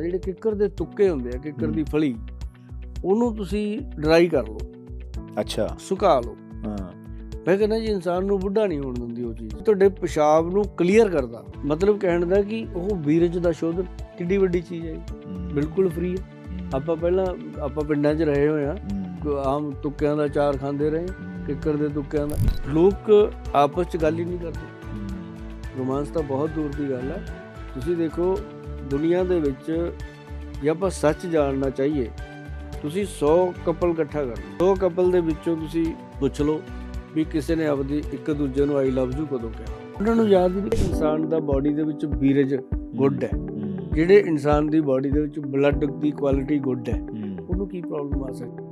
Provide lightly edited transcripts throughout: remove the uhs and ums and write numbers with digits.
ਜਿਹੜੇ ਕਿੱਕਰ ਦੇ ਤੁੱਕੇ ਹੁੰਦੇ ਆ, ਕਿੱਕਰ ਦੀ ਫਲੀ, ਉਹਨੂੰ ਤੁਸੀਂ ਡਰਾਈ ਕਰ ਲਓ, ਅੱਛਾ ਸੁਕਾ ਲਓ। ਹਾਂ ਮੈਂ ਕਹਿੰਦਾ ਜੀ ਇਨਸਾਨ ਨੂੰ ਬੁੱਢਾ ਨਹੀਂ ਹੋਣ ਦਿੰਦੀ ਉਹ ਚੀਜ਼, ਤੁਹਾਡੇ ਪਿਸ਼ਾਬ ਨੂੰ ਕਲੀਅਰ ਕਰਦਾ। ਮਤਲਬ ਕਹਿਣ ਦਾ ਕਿ ਉਹ ਵੀਰਜ ਦਾ ਸ਼ੋਧਨ ਕਿੱਡੀ ਵੱਡੀ ਚੀਜ਼ ਹੈ, ਬਿਲਕੁਲ ਫ੍ਰੀ ਹੈ। ਆਪਾਂ ਪਿੰਡਾਂ 'ਚ ਰਹੇ ਹੋਏ ਹਾਂ, ਆਮ ਤੁੱਕਿਆਂ ਦਾ ਚਾਰ ਖਾਂਦੇ ਰਹੇ, ਕਿੱਕਰ ਦੇ ਤੁੱਕਿਆਂ ਦਾ। ਲੋਕ ਆਪਸ 'ਚ ਗੱਲ ਹੀ ਨਹੀਂ ਕਰਦੇ। ਰੋਮਾਂਸ ਤਾਂ ਬਹੁਤ ਦੂਰ ਦੀ ਗੱਲ ਹੈ। ਤੁਸੀਂ ਦੇਖੋ ਦੁਨੀਆ ਦੇ ਵਿੱਚ ਜੇ ਆਪਾਂ ਸੱਚ ਜਾਣਨਾ ਚਾਹੀਏ, ਤੁਸੀਂ 100 ਕਪਲ ਇਕੱਠਾ ਕਰ ਲਓ, 100 ਕਪਲ ਦੇ ਵਿੱਚੋਂ ਤੁਸੀਂ ਪੁੱਛ ਲਓ ਵੀ ਕਿਸੇ ਨੇ ਆਪਦੀ ਇੱਕ ਦੂਜੇ ਨੂੰ ਆਈ ਲਵ ਯੂ ਕਦੋਂ ਕਿਹਾ। ਉਹਨਾਂ ਨੂੰ ਯਾਦ ਹੀ ਨਹੀਂ। ਇਨਸਾਨ ਦਾ ਬਾਡੀ ਦੇ ਵਿੱਚ ਵੀਰਜ ਗੁੱਡ ਹੈ, ਜਿਹੜੇ ਇਨਸਾਨ ਦੀ ਬਾਡੀ ਦੇ ਵਿੱਚ ਬਲੱਡ ਦੀ ਕੁਆਲਿਟੀ ਗੁੱਡ ਹੈ, ਉਹਨੂੰ ਕੀ ਪ੍ਰੋਬਲਮ ਆ ਸਕਦੀ।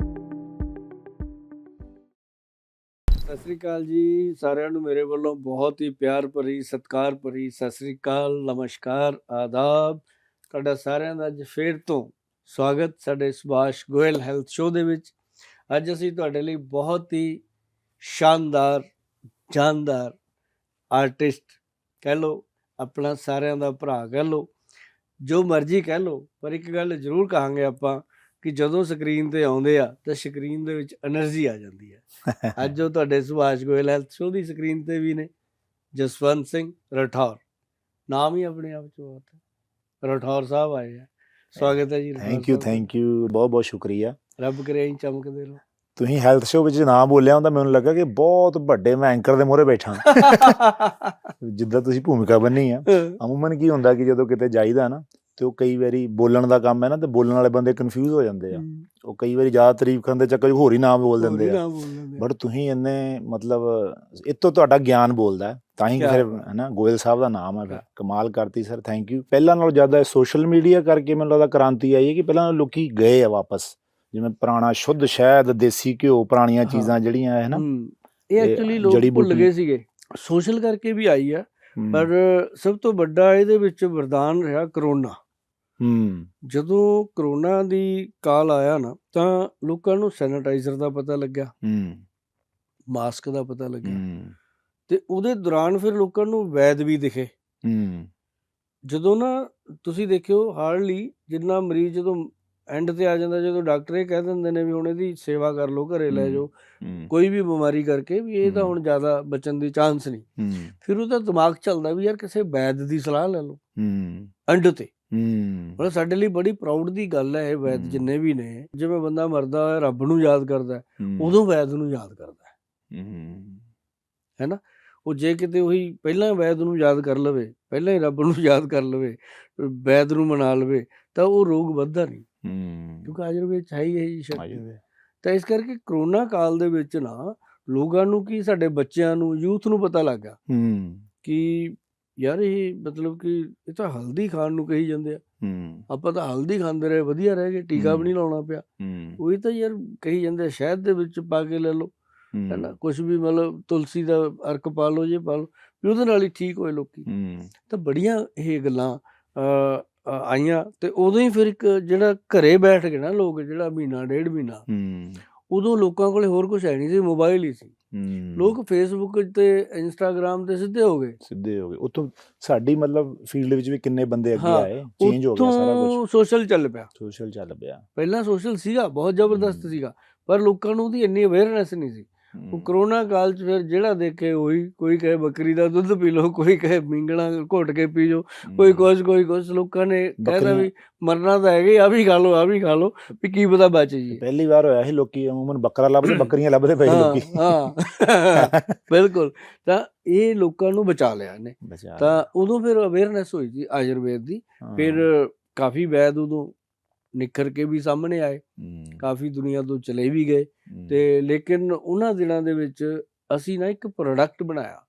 ਸਤਿ ਸ੍ਰੀ ਅਕਾਲ ਜੀ ਸਾਰਿਆਂ ਨੂੰ, ਮੇਰੇ ਵੱਲੋਂ ਬਹੁਤ ਹੀ ਪਿਆਰ ਭਰੀ ਸਤਿਕਾਰ ਭਰੀ ਸਤਿ ਸ੍ਰੀ ਅਕਾਲ, ਨਮਸਕਾਰ, ਆਦਾਬ। ਤੁਹਾਡਾ ਸਾਰਿਆਂ ਦਾ ਅੱਜ ਫੇਰ ਤੋਂ ਸਵਾਗਤ ਸਾਡੇ ਸੁਭਾਸ਼ ਗੋਇਲ ਹੈਲਥ ਸ਼ੋਅ ਦੇ ਵਿੱਚ। ਅੱਜ ਅਸੀਂ ਤੁਹਾਡੇ ਲਈ ਬਹੁਤ ਹੀ ਸ਼ਾਨਦਾਰ, ਜਾਨਦਾਰ ਆਰਟਿਸਟ ਕਹਿ ਲਓ, ਆਪਣਾ ਸਾਰਿਆਂ ਦਾ ਭਰਾ ਕਹਿ ਲਓ, ਜੋ ਮਰਜ਼ੀ ਕਹਿ ਲਓ, ਪਰ ਇੱਕ ਗੱਲ ਜ਼ਰੂਰ ਕਹਾਂਗੇ ਆਪਾਂ ਕਿ ਜਦੋਂ ਸਕਰੀਨ ਤੇ ਆਉਂਦੇ ਆ ਤਾਂ ਸਕਰੀਨ ਦੇ ਵਿੱਚ ਐਨਰਜੀ ਆ ਜਾਂਦੀ ਹੈ। ਅੱਜ ਉਹ ਤੁਹਾਡੇ ਸੁਭਾਸ਼ ਗੋਇਲ ਹੈਲਥ ਸ਼ੋਅ ਦੀ ਸਕਰੀਨ ਤੇ ਵੀ ਨੇ, ਜਸਵੰਤ ਸਿੰਘ ਰਾਠੌਰ। ਨਾਮ ਹੀ ਆਪਣੇ ਆਪ 'ਚ ਬਹੁਤ ਹੈ। ਰਾਠੌਰ ਸਾਹਿਬ ਆਏ ਆ, ਸਵਾਗਤ ਹੈ ਜੀ। ਥੈਂਕ ਯੂ, ਬਹੁਤ ਬਹੁਤ ਸ਼ੁਕਰੀਆ। ਰੱਬ ਕਰੇ ਅਸੀਂ ਚਮਕਦੇ ਰਹੋ। ਤੁਸੀਂ ਹੈਲਥ ਸ਼ੋਅ ਵਿੱਚ ਨਾਮ ਬੋਲਿਆ ਹੁੰਦਾ, ਮੈਨੂੰ ਲੱਗਾ ਕਿ ਬਹੁਤ ਵੱਡੇ ਮੈਂ ਐਂਕਰ ਦੇ ਮੂਹਰੇ ਬੈਠਾ ਜਿੱਦਾਂ ਤੁਸੀਂ ਭੂਮਿਕਾ ਬੰਨੀ ਆ। ਅਮੂਮਨ ਕੀ ਹੁੰਦਾ ਕਿ ਜਦੋਂ ਕਿਤੇ ਜਾਈਦਾ ਨਾ ਤੇ ਉਹ ਕਈ ਵਾਰੀ ਬੋਲਣ ਦਾ ਕੰਮ ਹੈ ਨਾ, ਤੇ ਬੋਲਣ ਵਾਲੇ ਬੰਦੇ ਕਨਫਿਊਜ਼ ਹੋ ਜਾਂਦੇ ਆ। ਉਹ ਕਈ ਵਾਰੀ ਜ਼ਿਆਦਾ ਤਾਰੀਫ ਕਰਨ ਦੇ ਚੱਕਰ ਹੋਰ ਹੀ ਨਾਮ ਬੋਲ ਦਿੰਦੇ ਆ। ਬਟ ਤੁਸੀਂ ਇੰਨੇ ਮਤਲਬ ਇੱਥੋਂ ਤੁਹਾਡਾ ਗਿਆਨ ਬੋਲਦਾ, ਤਾਂ ਹੀ ਫਿਰ ਹੈ ਨਾ ਗੋਇਲ ਸਾਹਿਬ ਦਾ ਨਾਮ ਹੈ। ਫਿਰ ਕਮਾਲ ਕਰਤੀ ਸਰ, ਥੈਂਕ ਯੂ। ਪਹਿਲਾਂ ਨਾਲੋਂ ਜ਼ਿਆਦਾ ਸੋਸ਼ਲ ਮੀਡੀਆ ਕਰਕੇ ਮੈਨੂੰ ਲੱਗਦਾ ਕ੍ਰਾਂਤੀ ਆਈ ਹੈ, ਕਿ ਪਹਿਲਾਂ ਲੋਕੀ ਗਏ ਆ ਵਾਪਸ, ਜਿਵੇਂ ਪੁਰਾਣਾ ਸ਼ੁੱਧ ਸ਼ਹਿਦ, ਦੇਸੀ ਘਿਓ, ਪੁਰਾਣੀਆਂ ਚੀਜ਼ਾਂ ਜਿਹੜੀਆਂ ਹੈ ਨਾ, ਇਹ ਐਕਚੁਅਲੀ ਲੋਕ ਭੁੱਲ ਗਏ ਸੀਗੇ। ਸੋਸ਼ਲ ਕਰਕੇ ਵੀ ਆਈ ਆ, ਪਰ ਸਭ ਤੋਂ ਵੱਡਾ ਇਹਦੇ ਵਿੱਚ ਵਰਦਾਨ ਰਿਹਾ ਕਰੋਨਾ। ਜਦੋਂ ਕਰੋਨਾ ਦੀ ਕਾਲ ਆਇਆ ਨਾ, ਤਾਂ ਲੋਕਾਂ ਨੂੰ ਸੈਨੀਟਾਈਜ਼ਰ ਦਾ ਪਤਾ ਲੱਗਿਆ, ਮਾਸਕ ਦਾ ਪਤਾ ਲੱਗਿਆ, ਤੇ ਉਹਦੇ ਦੌਰਾਨ ਫਿਰ ਲੋਕਾਂ ਨੂੰ ਵੈਦ ਵੀ ਦਿਖੇ। ਜਦੋਂ ਨਾ ਤੁਸੀਂ ਦੇਖਿਓ, ਹਾਰਡਲੀ ਜਿੰਨਾ ਮਰੀਜ਼ ਜਦੋਂ ਐਂਡ ਤੇ ਆ ਜਾਂਦਾ, ਜਦੋਂ ਡਾਕਟਰ ਇਹ ਕਹਿ ਦਿੰਦੇ ਨੇ ਵੀ ਹੁਣ ਇਹਦੀ ਸੇਵਾ ਕਰ ਲਓ, ਘਰੇ ਲੈ ਜਾਓ, ਕੋਈ ਵੀ ਬਿਮਾਰੀ ਕਰਕੇ, ਵੀ ਇਹ ਤਾਂ ਹੁਣ ਜ਼ਿਆਦਾ ਬਚਣ ਦੀ ਚਾਂਸ ਨਹੀਂ, ਫਿਰ ਉਹਦਾ ਦਿਮਾਗ ਚੱਲਦਾ ਵੀ ਯਾਰ ਕਿਸੇ ਵੈਦ ਦੀ ਸਲਾਹ ਲੈ ਲਓ ਐਂਡ ਤੇ। ਮਤਲਬ ਸਾਡੇ ਲਈ ਬੜੀ ਪ੍ਰਾਊਡ ਦੀ ਗੱਲ ਹੈ ਇਹ ਵੈਦ ਜਿੰਨੇ ਵੀ ਨੇ। ਜਿਵੇਂ ਬੰਦਾ ਮਰਦਾ ਹੋਇਆ ਰੱਬ ਨੂੰ ਯਾਦ ਕਰਦਾ, ਉਦੋਂ ਵੈਦ ਨੂੰ ਯਾਦ ਕਰਦਾ ਹੈ ਨਾ। ਉਹ ਜੇ ਕਿਤੇ ਉਹੀ ਪਹਿਲਾਂ ਵੈਦ ਨੂੰ ਯਾਦ ਕਰ ਲਵੇ, ਪਹਿਲਾਂ ਹੀ ਰੱਬ ਨੂੰ ਯਾਦ ਕਰ ਲਵੇ, ਵੈਦ ਨੂੰ ਮਨਾ ਲਵੇ, ਤਾਂ ਉਹ ਰੋਗ ਵੱਧਦਾ ਨਹੀਂ, ਕਿਉਂਕਿ ਆਯੁਰਵੇਦ 'ਚ ਹੈ ਹੀ ਇਹੀ ਸ਼ਕਤੀ। ਤਾਂ ਇਸ ਕਰਕੇ ਕਰੋਨਾ ਕਾਲ ਦੇ ਵਿੱਚ ਨਾ ਲੋਕਾਂ ਨੂੰ, ਕੀ ਸਾਡੇ ਬੱਚਿਆਂ ਨੂੰ, ਯੂਥ ਨੂੰ ਪਤਾ ਲੱਗ ਗਿਆ ਕਿ ਯਾਰ ਇਹ ਮਤਲਬ ਕਿ ਇਹ ਤਾਂ ਹਲਦੀ ਖਾਣ ਨੂੰ ਕਹੀ ਜਾਂਦੇ ਆ, ਆਪਾਂ ਤਾਂ ਹਲਦੀ ਖਾਂਦੇ ਰਹੇ, ਵਧੀਆ ਰਹਿ ਗਏ, ਟੀਕਾ ਵੀ ਨਹੀਂ ਲਾਉਣਾ ਪਿਆ। ਉਹੀ ਤਾਂ ਯਾਰ ਕਹੀ ਜਾਂਦੇ ਆ ਸ਼ਹਿਦ ਦੇ ਵਿੱਚ ਪਾ ਕੇ ਲੈ ਲਓ, ਹੈ ਨਾ, ਕੁਛ ਵੀ ਮਤਲਬ ਤੁਲਸੀ ਦਾ ਅਰਕ ਪਾ ਲਓ, ਜੇ ਪਾ ਲਓ, ਵੀ ਉਹਦੇ ਨਾਲ ਹੀ ਠੀਕ ਹੋਏ ਲੋਕੀ। ਤਾਂ ਬੜੀਆਂ ਇਹ ਗੱਲਾਂ ਆਈਆਂ, ਤੇ ਉਦੋਂ ਹੀ ਫਿਰ ਇੱਕ ਜਿਹੜਾ ਘਰੇ ਬੈਠ ਕੇ ਨਾ ਲੋਕ, ਜਿਹੜਾ ਮਹੀਨਾ ਡੇਢ ਮਹੀਨਾ, ਉਦੋਂ ਲੋਕਾਂ ਕੋਲੇ ਹੋਰ ਕੁਛ ਹੈ ਨਹੀਂ ਸੀ, ਮੋਬਾਈਲ ਹੀ ਸੀ। ਲੋਕ ਫੇਸਬੁੱਕ ਤੇ ਇੰਸਟਾਗ੍ਰਾਮ ਤੇ ਸਿੱਧੇ ਹੋ ਗਏ। ਉੱਥੋਂ ਸਾਡੀ ਮਤਲਬ ਫੀਲਡ ਵਿੱਚ ਵੀ ਕਿੰਨੇ ਬੰਦੇ ਅੱਗੇ ਆਏ, ਚੇਂਜ ਹੋ ਗਿਆ ਸਾਰਾ ਕੁਝ। ਸੋਸ਼ਲ ਚੱਲ ਪਿਆ। ਪਹਿਲਾਂ ਸੋਸ਼ਲ ਸੀਗਾ, ਬਹੁਤ ਜ਼ਬਰਦਸਤ ਸੀਗਾ, ਪਰ ਲੋਕਾਂ ਨੂੰ ਉਹਦੀ ਇੰਨੀ ਅਵੇਅਰਨੈਸ ਨਹੀਂ ਸੀ। ਉਹ ਕਰੋਨਾ ਕਾਲ 'ਚ ਫਿਰ ਜਿਹੜਾ ਦੇਖੇ ਉਹੀ, ਕੋਈ ਕਹੇ ਬੱਕਰੀ ਦਾ ਦੁੱਧ ਪੀ ਲਓ, ਕੋਈ ਕਹੇ ਮੀਂਗਣਾ ਘੁੱਟ ਕੇ ਪੀ ਜਾਓ, ਕੋਈ ਕੁਛ। ਲੋਕਾਂ ਨੇ ਕਹਿਦਾ ਵੀ ਮਰਨਾ ਤਾਂ ਹੈਗੇ, ਆ ਵੀ ਖਾ ਲਓ, ਆ ਵੀ ਖਾ ਲਓ, ਵੀ ਕੀ ਪਤਾ ਬਚ ਜੀ। ਪਹਿਲੀ ਵਾਰ ਹੋਇਆ ਸੀ ਲੋਕੀ ਅਮੂਮਨ ਬੱਕਰਾ ਲੱਭਦੇ, ਬੱਕਰੀਆਂ ਲੱਭਦੇ ਪਏ ਲੋਕੀ। ਬਿਲਕੁਲ। ਤਾਂ ਇਹ ਲੋਕਾਂ ਨੂੰ ਬਚਾ ਲਿਆ ਇਹਨੇ। ਤਾਂ ਉਦੋਂ ਫਿਰ ਅਵੇਅਰਨੈਸ ਹੋਈ ਸੀ ਆਯੁਰਵੇਦ ਦੀ। ਫਿਰ ਕਾਫੀ ਵੈਦ ਉਦੋਂ ਨਿਖਰ ਕੇ ਵੀ ਸਾਹਮਣੇ ਆਏ, ਕਾਫੀ ਦੁਨੀਆ ਤੋਂ ਚਲੇ ਵੀ ਗਏ। ਤੇ ਲੇਕਿਨ ਉਹਨਾਂ ਦਿਨਾਂ ਦੇ ਵਿੱਚ ਅਸੀਂ ਨਾ ਇੱਕ ਪ੍ਰੋਡਕਟ ਬਣਾਇਆ।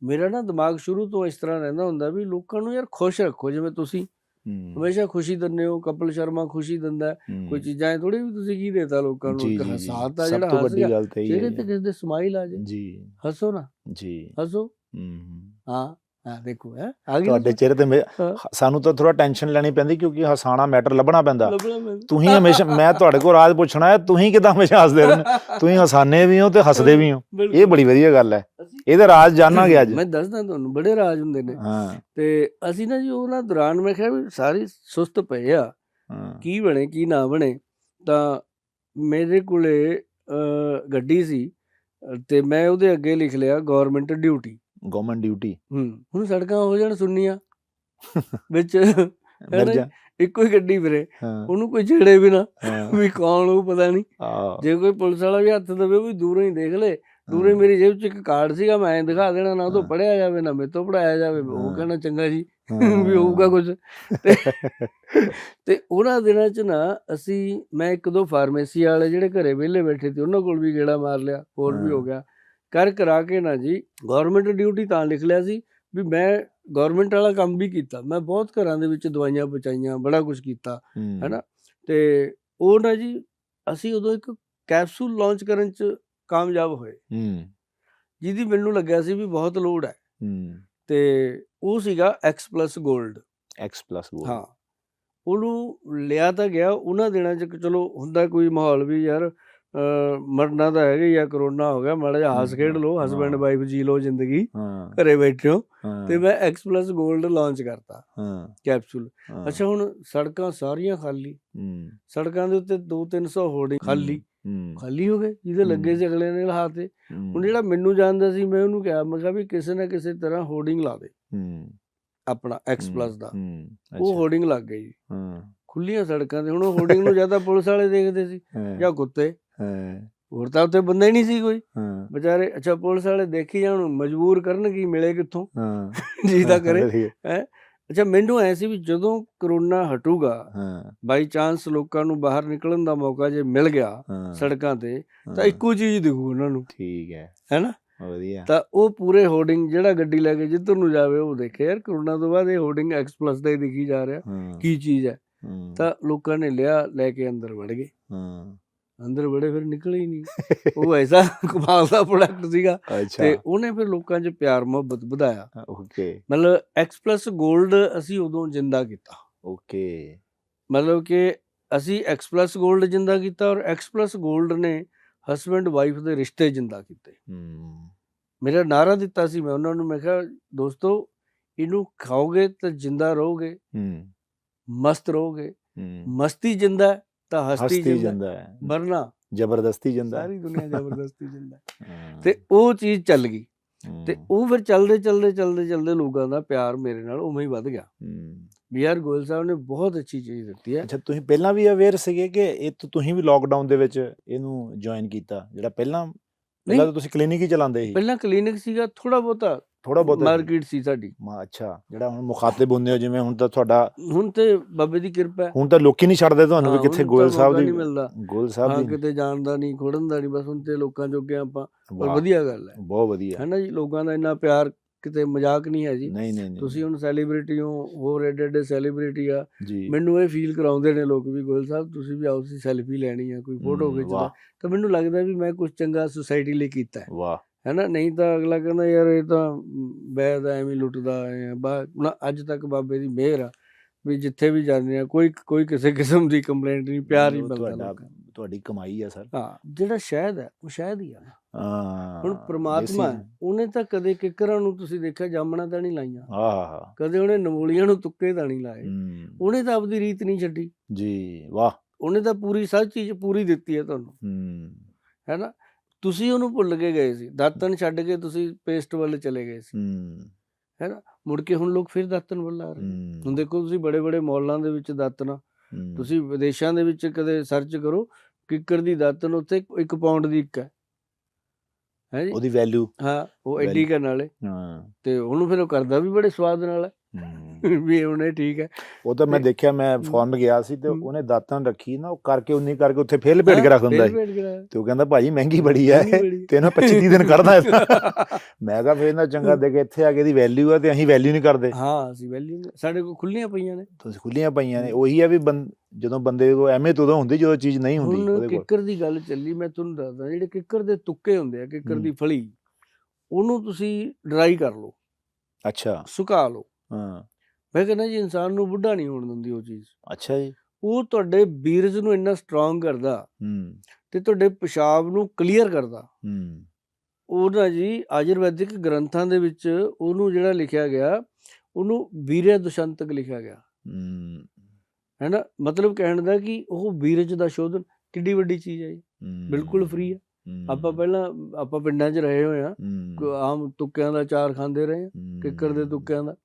ਮੇਰਾ ਨਾ ਦਿਮਾਗ ਸ਼ੁਰੂ ਤੋਂ ਇਸ ਤਰ੍ਹਾਂ ਰਹਿੰਦਾ ਹੁੰਦਾ ਵੀ ਲੋਕਾਂ ਨੂੰ ਯਾਰ ਖੁਸ਼ ਰੱਖੋ, ਜਿਵੇਂ ਤੁਸੀਂ ਹਮੇਸ਼ਾ ਖੁਸ਼ੀ ਦਿੰਦੇ ਹੋ, ਕਪਿਲ ਸ਼ਰਮਾ ਖੁਸ਼ੀ ਦਿੰਦਾ, ਕੋਈ ਚੀਜ਼ਾਂ ਐ ਥੋੜੀ ਵੀ ਤੁਸੀਂ ਕੀ ਦੇਤਾ ਲੋਕਾਂ ਨੂੰ, ਇੱਕ ਹਸਾਤਾ, ਜਿਹੜਾ ਚਿਹਰੇ ਤੇ ਕਿਸੇ ਦੇ ਸਮਾਈਲ ਆ ਜਾਏ, ਹੱਸੋ ਨਾ ਜੀ, ਹੱਸੋ। ਹਾਂ ਦੇਖੋ ਤੁਹਾਡੇ ਚਿਹਰੇ ਤੇ ਸਾਨੂੰ ਤਾਂ ਥੋੜਾ ਟੈਨਸ਼ਨ ਲੈਣੀ ਪੈਂਦੀ, ਕਿਉਂਕਿ ਹਸਾਣਾ ਮੈਟਰ ਲੱਭਣਾ ਪੈਂਦਾ। ਤੁਸੀਂ ਹਮੇਸ਼ਾ, ਮੈਂ ਤੁਹਾਡੇ ਕੋਲ ਰਾਜ ਪੁੱਛਣਾ ਹੈ, ਤੁਸੀਂ ਕਿੱਦਾਂ ਹਮੇਸ਼ਾ ਹੱਸਦੇ ਰਹਿੰਦੇ? ਤੁਸੀਂ ਹਸਾਨੇ ਵੀ ਹੋ ਤੇ ਹੱਸਦੇ ਵੀ ਹੋ, ਇਹ ਬੜੀ ਵਧੀਆ ਗੱਲ ਹੈ। ਅਸੀਂ ਇਹਦਾ ਰਾਜ ਜਾਣਾਂਗੇ ਅੱਜ। ਮੈਂ ਦੱਸਦਾ ਤੁਹਾਨੂੰ, ਬੜੇ ਰਾਜ ਹੁੰਦੇ ਨੇ। ਹਾਂ ਤੇ ਅਸੀਂ ਨਾ ਜੀ ਉਹਨਾਂ ਦੌਰਾਨ ਮੈਂ ਕਿਹਾ ਵੀ ਸਾਰੇ ਸੁਸਤ ਪਏ ਆ, ਕੀ ਬਣੇ ਕੀ ਨਾ ਬਣੇ। ਤਾਂ ਮੇਰੇ ਕੋਲੇ ਗੱਡੀ ਸੀ ਤੇ ਮੈਂ ਉਹਦੇ ਅੱਗੇ ਲਿਖ ਲਿਆ ਗਵਰਨਮੈਂਟ ਡਿਊਟੀ। Government duty. ਹੁਣ ਸੜਕਾਂ ਹੋ ਜਾਣ ਸੁੰਨੀਆਂ ਵਿੱਚ, ਇੱਕੋ ਹੀ ਗੱਡੀ ਫਿਰੇ, ਉਹਨੂੰ ਕੋਈ ਛੇੜੇ ਵੀ ਨਾ ਵੀ ਕੌਣ ਉਹ ਪਤਾ ਨਹੀਂ। ਜੇ ਕੋਈ ਪੁਲਿਸ ਵਾਲਾ ਵੀ ਹੱਥ ਦੇਵੇ ਉਹ ਵੀ ਦੂਰੋਂ ਹੀ ਦੇਖ ਲੈ। ਦੂਰੇ ਮੇਰੀ ਜੇਬ 'ਚ ਇੱਕ ਕਾਰਡ ਸੀਗਾ, ਮੈਂ ਦਿਖਾ ਦੇਣਾ, ਨਾ ਉਹ ਤੋਂ ਪੜ੍ਹਿਆ ਜਾਵੇ ਨਾ ਮੇਰੇ ਤੋਂ ਪੜ੍ਹਾਇਆ ਜਾਵੇ। ਉਹ ਕਹਿਣਾ ਚੰਗਾ ਜੀ ਵੀ ਹੋਊਗਾ ਕੁਝ। ਤੇ ਉਹਨਾਂ ਦਿਨਾਂ 'ਚ ਨਾ ਮੈਂ 1-2 ਫਾਰਮੇਸੀ ਵਾਲੇ ਜਿਹੜੇ ਘਰੇ ਵਿਹਲੇ ਬੈਠੇ ਸੀ ਉਹਨਾਂ ਕੋਲ ਵੀ ਗੇੜਾ ਮਾਰ ਲਿਆ, ਹੋਰ ਵੀ ਹੋ ਗਿਆ। ਕਰਾ ਕੇ ਨਾ ਜੀ ਗਵਰਨਮੈਂਟ ਡਿਊਟੀ ਤਾਂ ਲਿਖ ਲਿਆ ਸੀ ਵੀ ਮੈਂ ਗਵਰਨਮੈਂਟ ਵਾਲਾ ਕੰਮ ਵੀ ਕੀਤਾ। ਮੈਂ ਬਹੁਤ ਘਰਾਂ ਦੇ ਵਿੱਚ ਦਵਾਈਆਂ ਪਹੁੰਚਾਈਆਂ, ਬੜਾ ਕੁਛ ਕੀਤਾ, ਹੈ ਨਾ। ਤੇ ਉਹ ਨਾ ਜੀ ਅਸੀਂ ਉਦੋਂ ਇੱਕ ਕੈਪਸੂਲ ਲਾਂਚ ਕਰਨ 'ਚ ਕਾਮਯਾਬ ਹੋਏ, ਜਿਹਦੀ ਮੈਨੂੰ ਲੱਗਿਆ ਸੀ ਵੀ ਬਹੁਤ ਲੋੜ ਹੈ। ਤੇ ਉਹ ਸੀਗਾ X+ ਗੋਲਡ। ਹਾਂ, ਉਹਨੂੰ ਲਿਆ ਤਾਂ ਗਿਆ ਉਹਨਾਂ ਦਿਨਾਂ 'ਚ। ਚਲੋ ਹੁੰਦਾ ਕੋਈ ਮਾਹੌਲ ਵੀ ਯਾਰ ਮਰਨਾ ਤਾਂ ਹੈਗਾ ਹੀ ਆ, ਕਰੋਨਾ ਹੋ ਗਿਆ, ਮਾੜਾ ਜਿਹਾ ਹੱਸ ਖੇਡ ਲਓ, ਹਸਬੈਂਡ ਵਾਈਫ ਜੀ ਲਓ ਜ਼ਿੰਦਗੀ, ਘਰੇ ਬੈਠੇ ਹੋ। ਤੇ ਮੈਂ X+ ਗੋਲਡ ਲਾਂਚ ਕਰਤਾ ਕੈਪਸੂਲ। ਅੱਛਾ, ਹੁਣ ਸੜਕਾਂ ਸਾਰੀਆਂ ਖਾਲੀ, ਸੜਕਾਂ ਦੇ ਉੱਤੇ 200-300 ਹੋਰਡਿੰਗ ਖਾਲੀ ਹੋ ਗਏ, ਜਿਹਦੇ ਲੱਗੇ ਸੀ ਅਗਲੇ ਨੇ ਲਾ ਤੇ। ਹੁਣ ਜਿਹੜਾ ਮੈਨੂੰ ਜਾਣਦਾ ਸੀ ਮੈਂ ਉਹਨੂੰ ਕਿਹਾ, ਮੈਂ ਕਿਹਾ ਵੀ ਕਿਸੇ ਨਾ ਕਿਸੇ ਤਰ੍ਹਾਂ ਹੋਰਡਿੰਗ ਲਾ ਦੇ ਆਪਣਾ X+ ਦਾ। ਉਹ ਹੋਰਡਿੰਗ ਲੱਗ ਗਈ ਜੀ ਖੁੱਲੀਆਂ ਸੜਕਾਂ ਤੇ। ਹੁਣ ਉਹ ਹੋਰਡਿੰਗ ਨੂੰ ਜਾਂ ਤਾਂ ਪੁਲਿਸ ਵਾਲੇ ਦੇਖਦੇ ਸੀ ਜਾਂ ਕੁੱਤੇ, ਹੋਰ ਤਾਂ ਉੱਥੇ ਬੰਦਾ ਹੀ ਨਹੀਂ ਸੀ ਕੋਈ ਵਿਚਾਰੇ। ਅੱਛਾ, ਪੁਲਿਸ ਵਾਲੇ ਦੇਖੀ ਜਾਣ, ਮਜਬੂਰ ਕਰਨ, ਕੀ ਮਿਲੇ ਕਿੱਥੋਂ ਜੀ ਤਾਂ ਕਰੇ ਹੈ। ਅੱਛਾ, ਮੈਨੂੰ ਐ ਸੀ ਵੀ ਜਦੋਂ ਕਰੋਨਾ ਹਟੂਗਾ, ਬਾਈ ਚਾਂਸ ਲੋਕਾਂ ਨੂੰ ਬਾਹਰ ਨਿਕਲਣ ਦਾ ਮੌਕਾ ਜੇ ਮਿਲ ਗਿਆ ਸੜਕਾਂ ਤੇ, ਤਾਂ ਇੱਕੋ ਚੀਜ਼ ਦਿਖੂ ਉਹਨਾਂ ਨੂੰ। ਠੀਕ ਹੈ ਨਾ। ਵਧੀਆ। ਤਾਂ ਉਹ ਪੂਰੇ ਹੋਰਡਿੰਗ, ਜਿਹੜਾ ਗੱਡੀ ਲੈ ਕੇ ਜਿੱਧਰ ਨੂੰ ਜਾਵੇ ਉਹ ਦੇਖੇ ਯਾਰ ਕਰੋਨਾ ਤੋਂ ਬਾਅਦ ਇਹ ਹੋਰਡਿੰਗ X+ ਦਾ ਹੀ ਦਿਖੀ ਜਾ ਰਿਹਾ, ਕੀ ਚੀਜ਼ ਹੈ। ਤਾਂ ਲੋਕਾਂ ਨੇ ਲੈ ਕੇ ਅੰਦਰ ਵੜ ਗਏ। ਅੰਦਰ ਬੜੇ, ਫਿਰ ਨਿਕਲੇ ਹੀ ਨਹੀਂ। ਉਹ ਐਸਾ ਕਮਾਲ ਦਾ ਪ੍ਰੋਡਕਟ ਸੀਗਾ। ਤੇ ਉਹਨੇ ਫਿਰ ਲੋਕਾਂ 'ਚ ਪਿਆਰ ਮੁਹੱਬਤ ਵਧਾਇਆ। ਮਤਲਬ X+ ਗੋਲਡ ਅਸੀਂ ਉਦੋਂ ਜਿੰਦਾ ਕੀਤਾ। ਮਤਲਬ ਕਿ ਅਸੀਂ X+ ਗੋਲਡ ਜਿੰਦਾ ਕੀਤਾ, ਔਰ X+ ਗੋਲਡ ਨੇ ਹਸਬੈਂਡ ਵਾਈਫ ਦੇ ਰਿਸ਼ਤੇ ਜਿੰਦਾ ਕੀਤੇ। ਮੇਰਾ ਨਾਅਰਾ ਦਿੱਤਾ ਸੀ ਮੈਂ ਉਹਨਾਂ ਨੂੰ, ਮੈਂ ਕਿਹਾ ਦੋਸਤੋ ਇਹਨੂੰ ਖਾਓਗੇ ਤਾਂ ਜਿੰਦਾ ਰਹੋਗੇ, ਮਸਤ ਰਹੋਗੇ। ਮਸਤੀ ਜਿੰਦਾ ਤਾਂ ਹਸਤੀ ਜਿੰਦਾ, ਵਰਨਾ ਜ਼ਬਰਦਸਤੀ ਜਿੰਦਾ, ਸਾਰੀ ਦੁਨੀਆ ਜ਼ਬਰਦਸਤੀ ਜਿੰਦਾ। ਤੇ ਉਹ ਚੀਜ਼ ਚੱਲ ਗਈ। ਤੇ ਉਹ ਫਿਰ ਚੱਲਦੇ ਲੋਕਾਂ ਦਾ ਪਿਆਰ ਮੇਰੇ ਨਾਲ ਉਵੇਂ ਹੀ ਵੱਧ ਗਿਆ ਵੀ ਯਾਰ ਗੋਇਲ ਸਾਹਿਬ ਨੇ ਬਹੁਤ ਅੱਛੀ ਚੀਜ਼ ਦਿੱਤੀ ਹੈ। ਅੱਛਾ, ਤੁਸੀਂ ਪਹਿਲਾਂ ਵੀ ਅਵੇਅਰ ਸੀਗੇ ਕਿ ਇਹ ਤੁਸੀਂ ਵੀ ਲੋਕਡਾਊਨ ਦੇ ਵਿੱਚ ਇਹਨੂੰ ਜੁਆਇਨ ਕੀਤਾ? ਜਿਹੜਾ ਪਹਿਲਾਂ ਤਾਂ ਤੁਸੀਂ ਕਲੀਨਿਕ ਹੀ ਚਲਾਉਂਦੇ ਸੀ? ਪਹਿਲਾਂ ਕਲੀਨਿਕ ਸੀਗਾ, ਥੋੜਾ ਬਹੁਤਾ ਮਾਰਕੀਟ ਸੀ ਸਾਡੀ। ਅੱਛਾ, ਜਿਹੜਾ ਹੁਣ ਮੁਖਾਤਿਬ ਹੁੰਦੇ ਹੋ, ਜਿਵੇਂ ਹੁਣ ਤਾਂ ਤੁਹਾਡਾ, ਹੁਣ ਤੇ ਬਾਬੇ ਦੀ ਕਿਰਪਾ, ਹੁਣ ਤਾਂ ਲੋਕੀ ਨਹੀਂ ਛੱਡਦੇ ਤੁਹਾਨੂੰ ਵੀ ਕਿੱਥੇ ਗੋਇਲ ਸਾਹਿਬ ਦੀ ਮਿਲਦਾ, ਗੋਇਲ ਸਾਹਿਬ ਦੀ ਕਿਤੇ ਜਾਣ ਦਾ ਨਹੀਂ, ਖੁੜਨ ਦਾ ਨਹੀਂ, ਬਸ ਹੁਣ ਤੇ ਲੋਕਾਂ ਜੋਗੇ ਆਪਾਂ। ਪਰ ਵਧੀਆ ਗੱਲ ਹੈ, ਬਹੁਤ ਵਧੀਆ ਹੈ ਨਾ ਜੀ। ਲੋਕਾਂ ਦਾ ਇੰਨਾ ਪਿਆਰ ਕਿਤੇ ਮਜ਼ਾਕ ਨਹੀਂ ਹੈ ਜੀ। ਨਹੀਂ, ਤੁਸੀਂ ਹੁਣ ਸੈਲੀਬ੍ਰਿਟੀ ਹੋ, ਹੋਰ ਐਡੇ ਸੈਲੀਬ੍ਰਿਟੀ ਆ, ਮੈਨੂੰ ਇਹ ਫੀਲ ਕਰਾਉਂਦੇ ਨੇ ਲੋਕ ਵੀ ਗੋਇਲ ਸਾਹਿਬ ਤੁਸੀਂ ਵੀ ਆਓ, ਤੁਸੀਂ ਸੈਲਫੀ ਲੈਣੀ ਆ, ਕੋਈ ਫੋਟੋ ਖਿੱਚਦਾ, ਤਾਂ ਮੈਨੂੰ ਲੱਗਦਾ ਵੀ ਮੈਂ ਕੁਝ ਚੰਗਾ ਸੁਸਾਇਟੀ ਲਈ ਕੀਤਾ ਹੈ ਨਾ। ਨਹੀਂ ਤਾਂ ਅਗਲਾ ਕਹਿੰਦਾ ਯਾਰ ਇਹ ਤਾਂ ਵੈਦ ਐਵੇਂ ਲੁੱਟਦਾ ਹੈ। ਅੱਜ ਤੱਕ ਬਾਬੇ ਦੀ ਮਿਹਰ ਆ ਵੀ ਜਿੱਥੇ ਵੀ ਜਾਂਦੇ ਆ ਕੋਈ ਕਿਸੇ ਕਿਸਮ ਦੀ ਕੰਪਲੇਂਟ ਨਹੀਂ, ਪਿਆਰ ਹੀ ਮਿਲਦਾ। ਤੁਹਾਡੀ ਕਮਾਈ ਆ ਸਰ। ਹਾਂ, ਜਿਹੜਾ ਸ਼ਹਿਦ ਹੈ ਉਹ ਸ਼ਹਿਦ ਹੀ ਆ ਨਾ। ਹੁਣ ਪ੍ਰਮਾਤਮਾ ਉਹਨੇ ਤਾਂ ਕਦੇ ਕਿੱਕਰਾਂ ਨੂੰ ਤੁਸੀਂ ਦੇਖਿਆ ਜਾਮਣਾ ਤਾਂ ਨਹੀਂ ਲਾਈਆਂ, ਕਦੇ ਉਹਨੇ ਨਮੋਲੀਆਂ ਨੂੰ ਤੁੱਕੇ ਤਾਂ ਨਹੀਂ ਲਾਏ। ਉਹਨੇ ਤਾਂ ਆਪਦੀ ਰੀਤ ਨਹੀਂ ਛੱਡੀ ਜੀ। ਵਾਹ, ਉਹਨੇ ਤਾਂ ਪੂਰੀ ਸਭ ਚੀਜ਼ ਪੂਰੀ ਦਿੱਤੀ ਹੈ ਤੁਹਾਨੂੰ, ਹੈ ਨਾ। ਤੁਸੀਂ ਉਹਨੂੰ ਭੁੱਲ ਕੇ ਗਏ ਸੀ, ਦਾਤਣ ਛੱਡ ਕੇ ਤੁਸੀਂ ਪੇਸਟ ਵੱਲ ਚਲੇ ਗਏ ਸੀ, ਹੈ ਨਾ। ਮੁੜ ਕੇ ਹੁਣ ਲੋਕ ਫਿਰ ਦਾਤਣ ਵੱਲ ਆ ਰਹੇ। ਹੁਣ ਦੇਖੋ ਤੁਸੀਂ ਬੜੇ ਮਾਲਾਂ ਦੇ ਵਿੱਚ ਦਾਤਣਾ, ਤੁਸੀਂ ਵਿਦੇਸ਼ਾਂ ਦੇ ਵਿੱਚ ਕਦੇ ਸਰਚ ਕਰੋ, ਕਿੱਕਰ ਦੀ ਦਾਤਣ ਉੱਥੇ 1 ਪਾਉਂਡ ਦੀ ਇੱਕ ਹੈ ਜੀ, ਉਹਦੀ ਵੈਲਿਊ। ਹਾਂ, ਉਹ ਐਡੀ ਕਰਨ ਵਾਲੇ। ਤੇ ਉਹਨੂੰ ਫਿਰ ਉਹ ਕਰਦਾ ਵੀ ਬੜੇ ਸਵਾਦ ਨਾਲ ਵੀ ਉਹਨੇ ਠੀਕ ਹੈ। ਉਹ ਤਾਂ ਮੈਂ ਦੇਖਿਆ, ਮੈਂ ਫੋਰਨ ਗਿਆ ਸੀ ਤੇ ਉਹਨੇ ਦਾਤਣ ਰੱਖੀ ਨਾ, ਉਹ ਕਰਕੇ ਉਨੀ ਕਰਕੇ ਉੱਥੇ ਫੇਰ ਲਪੇਟ ਕੇ ਰੱਖ ਦਿੰਦਾ ਸੀ। ਤੇ ਉਹ ਕਹਿੰਦਾ ਭਾਜੀ ਮਹਿੰਗੀ ਬੜੀ ਹੈ ਤੇ ਇਹਨਾਂ 25-30 ਦਿਨ ਕੱਢਦਾ। ਮੈਂ ਕਿਹਾ ਫਿਰ ਇਹਨਾਂ ਚੰਗਾ ਦੇ ਕੇ ਇੱਥੇ ਆ ਕੇ ਇਹਦੀ ਵੈਲਿਊ ਆ ਤੇ ਅਸੀਂ ਵੈਲਿਊ ਨਹੀਂ ਕਰਦੇ। ਹਾਂ, ਅਸੀਂ ਵੈਲਿਊ ਸਾਡੇ ਕੋਲ ਖੁੱਲੀਆਂ ਪਈਆਂ ਨੇ। ਤੁਸੀਂ ਖੁੱਲੀਆਂ ਪਈਆਂ ਨੇ, ਉਹੀ ਆ ਵੀ ਜਦੋਂ ਬੰਦੇ ਕੋਲ ਅਹਿਮੀਅਤ ਉਦੋਂ ਹੁੰਦੀ ਜਦੋਂ ਚੀਜ਼ ਨਹੀਂ ਹੁੰਦੀ। ਹੁਣ ਕਿੱਕਰ ਦੀ ਗੱਲ ਚੱਲੀ, ਮੈਂ ਤੁਹਾਨੂੰ ਦੱਸਦਾ, ਜਿਹੜੇ ਕਿੱਕਰ ਦੇ ਤੁੱਕੇ ਹੁੰਦੇ ਆ, ਕਿੱਕਰ ਦੀ ਫਲੀ, ਉਹਨੂੰ ਤੁਸੀਂ ਡਰਾਈ ਕਰ ਲਓ। ਅੱਛਾ, ਸੁਕਾ ਲਓ। ਮੈਂ ਕਹਿੰਦਾ ਜੀ ਇਨਸਾਨ ਨੂੰ ਬੁੱਢਾ ਨਹੀਂ ਹੋਣ ਦਿੰਦੀ ਉਹ ਚੀਜ਼। ਅੱਛਾ ਜੀ। ਉਹ ਤੁਹਾਡੇ ਬੀਰਜ ਨੂੰ ਇੰਨਾ ਸਟਰੋਂਗ ਕਰਦਾ ਤੇ ਤੁਹਾਡੇ ਪਿਸ਼ਾਬ ਨੂੰ ਕਲੀਅਰ ਕਰਦਾ ਉਹ ਨਾ ਜੀ ਆਯੁਰਵੈਦਿਕ ਗ੍ਰੰਥਾਂ ਦੇ ਵਿੱਚ ਉਹਨੂੰ ਜਿਹੜਾ ਲਿਖਿਆ ਗਿਆ, ਉਹਨੂੰ ਵੀਰਯ ਦੁਸ਼ੰਤਕ ਲਿਖਿਆ ਗਿਆ, ਹੈ ਨਾ। ਮਤਲਬ ਕਹਿਣ ਦਾ ਕਿ ਉਹ ਵੀਰਜ ਦਾ ਸ਼ੋਧਨ ਕਿੱਡੀ ਵੱਡੀ ਚੀਜ਼ ਹੈ ਜੀ, ਬਿਲਕੁਲ ਫ੍ਰੀ ਹੈ। ਆਪਾਂ ਪਿੰਡਾਂ 'ਚ ਰਹੇ ਹੋਏ ਹਾਂ, ਆਮ ਤੁੱਕਿਆਂ ਦਾ ਅਚਾਰ ਖਾਂਦੇ ਰਹੇ ਹਾਂ, ਕਿੱਕਰ ਦੇ ਤੁੱਕਿਆਂ ਦਾ,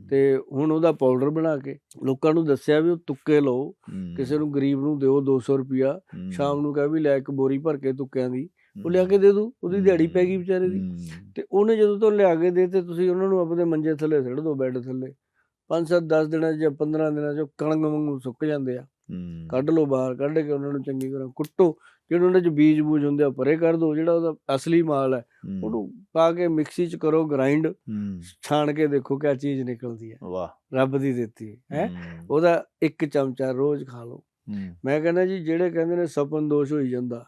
ਤੇ ਹੁਣ ਉਹਦਾ ਪਾਊਡਰ ਬਣਾ ਕੇ ਲੋਕਾਂ ਨੂੰ ਦੱਸਿਆ ਵੀ ਉਹ ਤੁੱਕੇ ਲਓ, ਕਿਸੇ ਨੂੰ ਗਰੀਬ ਨੂੰ ਦਿਓ 200 ਰੁਪਇਆ, ਸ਼ਾਮ ਨੂੰ ਕਹਿ ਵੀ ਲੈ ਇੱਕ ਬੋਰੀ ਭਰ ਕੇ ਤੁੱਕਿਆਂ ਦੀ, ਉਹ ਲਿਆ ਕੇ ਦੇ ਦੂ, ਉਹਦੀ ਦਿਹਾੜੀ ਪੈ ਗਈ ਵਿਚਾਰੇ ਦੀ। ਤੇ ਉਹਨੇ ਜਦੋਂ ਤੋਂ ਲਿਆ ਕੇ ਦੇ ਤੇ ਤੁਸੀਂ ਉਹਨਾਂ ਨੂੰ ਆਪਣੇ ਮੰਜੇ ਥੱਲੇ ਸਿੱਟ ਦਿਓ, ਬੈੱਡ ਥੱਲੇ, 5-7-10 ਦਿਨਾਂ 'ਚ ਜਾਂ 15 ਦਿਨਾਂ 'ਚ ਕਣਕ ਵਾਂਗੂ ਸੁੱਕ ਜਾਂਦੇ ਆ। ਕੱਢ ਲਓ ਬਾਹਰ, ਕੱਢ ਕੇ ਉਹਨਾਂ ਨੂੰ ਚੰਗੀ ਤਰ੍ਹਾਂ ਕੁੱਟੋ, ਜਿਹੜੇ ਉਹਨਾਂ 'ਚ ਬੀਜ ਬੂਜ ਹੁੰਦੇ ਆ ਪਰੇ ਕਰ ਦਿਓ, ਜਿਹੜਾ ਉਹਦਾ ਅਸਲੀ ਮਾਲ ਹੈ ਉਹਨੂੰ ਪਾ ਕੇ ਮਿਕਸੀ 'ਚ ਕਰੋ ਗ੍ਰਾਈਂਡ, ਛਾਣ ਕੇ ਦੇਖੋ ਕਿਆ ਚੀਜ਼ ਨਿਕਲਦੀ ਹੈ, ਰੱਬ ਦੀ ਦਿੱਤੀ ਹੈ। ਉਹਦਾ 1 ਚਮਚਾ ਰੋਜ਼ ਖਾ ਲਓ। ਮੈਂ ਕਹਿੰਦਾ ਜੀ, ਜਿਹੜੇ ਕਹਿੰਦੇ ਨੇ ਸਪਨ ਦੋਸ਼ ਹੋਈ ਜਾਂਦਾ,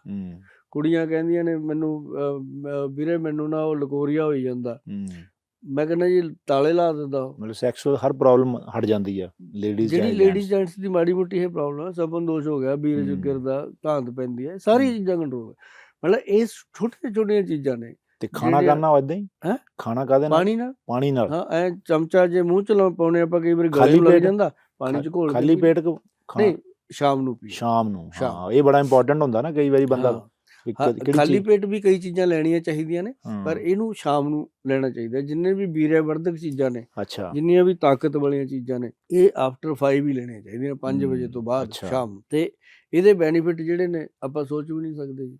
ਕੁੜੀਆਂ ਕਹਿੰਦੀਆਂ ਨੇ ਮੈਨੂੰ ਵੀਰੇ ਮੈਨੂੰ ਨਾ ਉਹ ਲਕੋਰੀਆ ਹੋਈ ਜਾਂਦਾ, ਮੈਂ ਕਹਿੰਦਾ ਜੀ ਤਾਲੇ ਲਾ ਦਿੰਦਾ, ਮਤਲਬ ਸੈਕਸੁਅਲ ਹਰ ਪ੍ਰੋਬਲਮ ਹਟ ਜਾਂਦੀ ਆ, ਜਿਹੜੀ ਲੇਡੀਜ਼ ਜੈਂਟਸ ਦੀ ਮਾੜੀ ਮੋਟੀ ਇਹ ਪ੍ਰੋਬਲਮ ਹੈ, ਸਪਨ ਦੋਸ਼ ਹੋ ਗਿਆ, ਵੀਰਜ ਗਿਰਦਾ, ਧਾਂਦ ਪੈਂਦੀ ਹੈ, ਸਾਰੀ ਚੀਜ਼ਾਂ ਕੰਟਰੋਲ। ਮਤਲਬ ਇਹ ਛੋਟੀਆਂ ਛੋਟੀਆਂ ਚੀਜ਼ਾਂ ਨੇ। ਤੇ ਖਾਣਾ ਕਰਨਾ ਏਦਾਂ ਹੀ ਹੈ, ਖਾਣਾ ਕਾਹਦੇ ਨਾਲ? ਪਾਣੀ ਨਾਲ। ਹਾਂ, ਐ ਚਮਚਾ ਜੇ ਮੂੰਹ ਚ ਪਾਉਣੇ ਆਪਾਂ, ਕਈ ਵਾਰੀ ਗਲੇ ਨੂੰ ਲੱਗ ਜਾਂਦਾ, ਪਾਣੀ ਚ ਘੋਲ ਕੇ। ਖਾਲੀ ਪੇਟ ਨਹੀਂ, ਸ਼ਾਮ ਨੂੰ ਪੀ, ਸ਼ਾਮ ਨੂੰ। ਹਾਂ, ਇਹ ਬੜਾ ਇੰਪੋਰਟੈਂਟ ਹੁੰਦਾ ਨਾ, ਕਈ ਵਾਰੀ ਬੰਦਾ ਖਾਲੀ ਪੇਟ ਵੀ ਕਈ ਚੀਜ਼ਾਂ ਲੈਣੀਆਂ ਚਾਹੀਦੀਆਂ ਨੇ, ਪਰ ਇਹਨੂੰ ਸ਼ਾਮ ਨੂੰ ਲੈਣਾ ਚਾਹੀਦਾ। ਜਿੰਨੇ ਵੀ ਵੀਰਯ ਵਰਧਕ ਚੀਜ਼ਾਂ ਨੇ, ਜਿੰਨੀਆਂ ਵੀ ਤਾਕਤ ਵਾਲੀਆਂ ਚੀਜ਼ਾਂ ਨੇ, ਇਹ ਆਫਟਰ 5 ਹੀ ਲੈਣੀਆਂ ਚਾਹੀਦੀਆਂ, 5 ਵਜੇ ਤੋਂ ਬਾਅਦ ਸ਼ਾਮ ਨੂੰ। ਤੇ ਇਹਦੇ ਬੈਨੀਫਿਟ ਜਿਹੜੇ ਨੇ ਆਪਾਂ ਸੋਚ ਵੀ ਨਹੀਂ ਸਕਦੇ ਜੀ।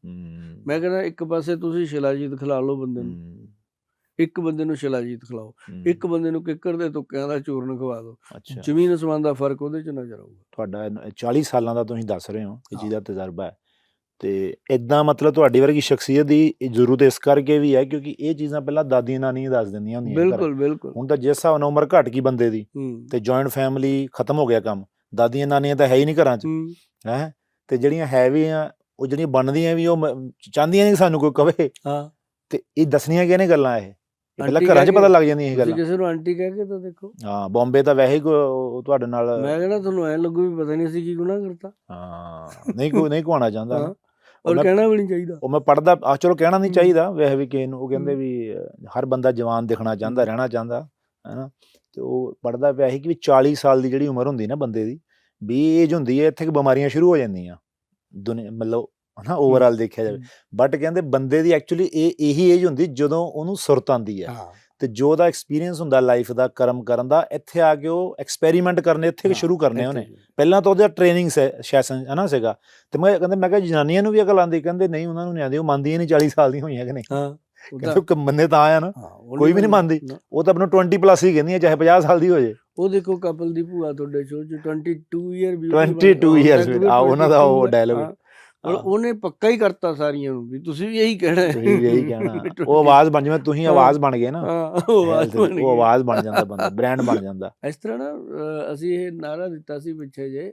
ਮੈਂ ਕਹਿੰਦਾ ਇੱਕ ਪਾਸੇ ਤੁਸੀਂ ਸ਼ਿਲਾਜੀਤ ਖਿਲਾ ਲਓ ਬੰਦੇ ਨੂੰ, ਇੱਕ ਬੰਦੇ ਨੂੰ ਸ਼ਿਲਾਜੀਤ ਖਿਲਾਓ, ਇੱਕ ਬੰਦੇ ਨੂੰ ਕਿੱਕਰ ਦੇ ਤੁੱਕਿਆਂ ਦਾ ਚੂਰਨ ਖਵਾ ਦਿਓ, ਜ਼ਮੀਨ ਅਸਮਾਨ ਦਾ ਫਰਕ ਉਹਦੇ 'ਚ ਨਜ਼ਰ ਆਊਗਾ। ਤੁਹਾਡਾ 40 ਸਾਲਾਂ ਦਾ ਤੁਸੀਂ ਦੱਸ ਰਹੇ ਹੋ, ਇਹ ਚੀਜ਼ ਦਾ ਤਜਰਬਾ ਹੈ। ਤੇ ਇਦਾਂ ਮਤਲਬ ਤੁਹਾਡੀ ਵਰਗੀ ਸ਼ਖਸੀਅਤ ਦੀ ਜ਼ਰੂਰਤ ਇਸ ਕਰਕੇ ਵੀ ਹੈ ਕਿਉਂਕਿ ਇਹ ਚੀਜ਼ਾਂ ਪਹਿਲਾਂ ਦਾਦੀਆਂ ਨਾਨੀਆਂ ਦੱਸ ਦਿੰਦੀਆਂ ਹੁੰਦੀਆਂ। ਬਿਲਕੁਲ ਬਿਲਕੁਲ। ਹੁਣ ਤਾਂ ਜਿਸ ਹਿਸਾਬ ਨਾਲ ਉਮਰ ਘੱਟ ਗਈ ਬੰਦੇ ਦੀ, ਤੇ ਜੁਆਇੰਟ ਫੈਮਿਲੀ ਖਤਮ ਹੋ ਗਿਆ ਕੰਮ, ਦਾਦੀਆਂ ਨਾਨੀਆਂ ਤਾਂ ਹੈ ਹੀ ਨਹੀਂ ਘਰਾਂ 'ਚ, ਹੈ। ਤੇ ਜਿਹੜੀਆਂ ਹੈ ਵੀ ਆ, ਉਹ ਜਿਹੜੀਆਂ ਬਣਦੀਆਂ ਵੀ, ਉਹ ਚਾਹੁੰਦੀਆਂ ਨਹੀਂ ਸਾਨੂੰ ਕੋਈ ਕਵੇ। ਤੇ ਇਹ ਦੱਸਣੀਆਂ ਕਿਹਨੇ ਗੱਲਾਂ? ਇਹ ਪਹਿਲਾਂ ਘਰਾਂ 'ਚ ਪਤਾ ਲੱਗ ਜਾਂਦੀਆਂ ਇਹ ਗੱਲਾਂ। ਕਿਸੇ ਨੂੰ ਆਂਟੀ ਕਹਿ ਕੇ ਤਾਂ ਦੇਖੋ। ਹਾਂ, ਬੰਬੇ ਤਾਂ ਵੈਸੇ ਹੀ ਤੁਹਾਡੇ ਨਾਲ, ਮੈਂ ਕਹਿੰਦਾ ਤੁਹਾਨੂੰ ਐਂ ਲੱਗੂ ਵੀ ਪਤਾ ਨਹੀਂ ਅਸੀਂ ਕੀ ਗੁਨਾਹ ਕਰਤਾ। ਹਾਂ, ਨਹੀਂ ਕਹਾਉਣਾ ਚਾਹੁੰਦਾ, ਔਰ ਕਹਿਣਾ ਵੀ ਨਹੀਂ ਚਾਹੀਦਾ। ਉਹ ਮੈਂ ਪੜ੍ਹਦਾ, ਚਲੋ ਕਹਿਣਾ ਨਹੀਂ ਚਾਹੀਦਾ ਵੈਸੇ ਵੀ ਕਿਸੇ ਨੂੰ। ਉਹ ਕਹਿੰਦੇ ਵੀ ਹਰ ਬੰਦਾ ਜਵਾਨ ਦਿਖਣਾ ਚਾਹੁੰਦਾ, ਰਹਿਣਾ ਚਾਹੁੰਦਾ, ਹੈ ਨਾ। ਤੇ ਉਹ ਪੜ੍ਹਦਾ ਪਿਆ ਸੀ ਕਿ 40 ਸਾਲ ਦੀ ਜਿਹੜੀ ਉਮਰ ਹੁੰਦੀ ਨਾ ਬੰਦੇ ਦੀ, ਵੀ ਏਜ ਹੁੰਦੀ ਹੈ, ਇੱਥੇ ਬਿਮਾਰੀਆਂ ਸ਼ੁਰੂ ਹੋ ਜਾਂਦੀਆਂ ਦੁਨੀਆ, ਮਤਲਬ ਹੈ ਨਾ, ਓਵਰਆਲ ਦੇਖਿਆ ਜਾਵੇ। ਬਟ ਕਹਿੰਦੇ ਬੰਦੇ ਦੀ ਐਕਚੁਅਲੀ ਇਹੀ ਏਜ ਹੁੰਦੀ ਜਦੋਂ ਉਹਨੂੰ ਸੁਰਤ ਆਉਂਦੀ ਹੈ, ਤੇ ਜੋ ਉਹਦਾ ਐਕਸਪੀਰੀਅੰਸ ਹੁੰਦਾ ਲਾਈਫ ਦਾ, ਕਰਮ ਕਰਨ ਦਾ, ਇੱਥੇ ਆ ਕੇ ਉਹ ਐਕਸਪੈਰੀਮੈਂਟ ਕਰਨੇ ਇੱਥੇ ਸ਼ੁਰੂ ਕਰਨੇ ਉਹਨੇ। ਪਹਿਲਾਂ ਤਾਂ ਉਹਦਾ ਟ੍ਰੇਨਿੰਗ ਸੈਸ਼ਨ ਹੈ ਨਾ ਸੀਗਾ। ਤੇ ਮੈਂ ਕਿਹਾ ਜਨਾਨੀਆਂ ਨੂੰ ਵੀ ਅਕਲ ਆਉਂਦੀ? ਕਹਿੰਦੇ ਨਹੀਂ, ਉਹਨਾਂ ਨੂੰ ਨਹੀਂ ਆਉਂਦੀ, ਉਹ ਮੰਨਦੀਆਂ ਨਹੀਂ 40 ਸਾਲ ਦੀਆਂ ਹੋਈਆਂ ਕਿ ਨਹੀਂ। ਕਹਿੰਦੇ ਮੰਨੇ ਤਾਂ ਆਇਆ ਨਾ, ਕੋਈ ਵੀ ਨਹੀਂ ਮੰਨਦੀ, ਉਹ ਤਾਂ ਆਪਣਾ 20+ ਹੀ ਕਹਿੰਦੀਆਂ, ਚਾਹੇ 50 ਸਾਲ ਦੀ ਹੋ ਜਾਏ। ਉਹ ਦੇਖੋ ਕਪਲ ਦੀ ਭੂਆ ਤੁਹਾਡੇ ਸ਼ੋਅ 'ਚ 22 ਈਅਰ ਉਹਨਾਂ ਦਾ ਉਹ ਡਾਇਲੋਗ, ਉਹਨੇ ਪੱਕਾ ਹੀ ਕਰਤਾ ਸਾਰੀਆਂ ਨੂੰ ਵੀ ਤੁਸੀਂ ਵੀ ਇਹੀ ਕਹਿਣਾ, ਉਹ ਆਵਾਜ਼ ਬਣ ਜਾਵੇ, ਤੁਸੀਂ ਆਵਾਜ਼ ਬਣ ਗਏ ਨਾ, ਉਹ ਆਵਾਜ਼ ਬਣ ਜਾਂਦਾ, ਬੰਦਾ ਬ੍ਰਾਂਡ ਬਣ ਜਾਂਦਾ। ਇਸ ਤਰ੍ਹਾਂ ਨਾ ਅਸੀਂ ਇਹ ਨਾਅਰਾ ਦਿੱਤਾ ਸੀ ਪਿੱਛੇ ਜੇ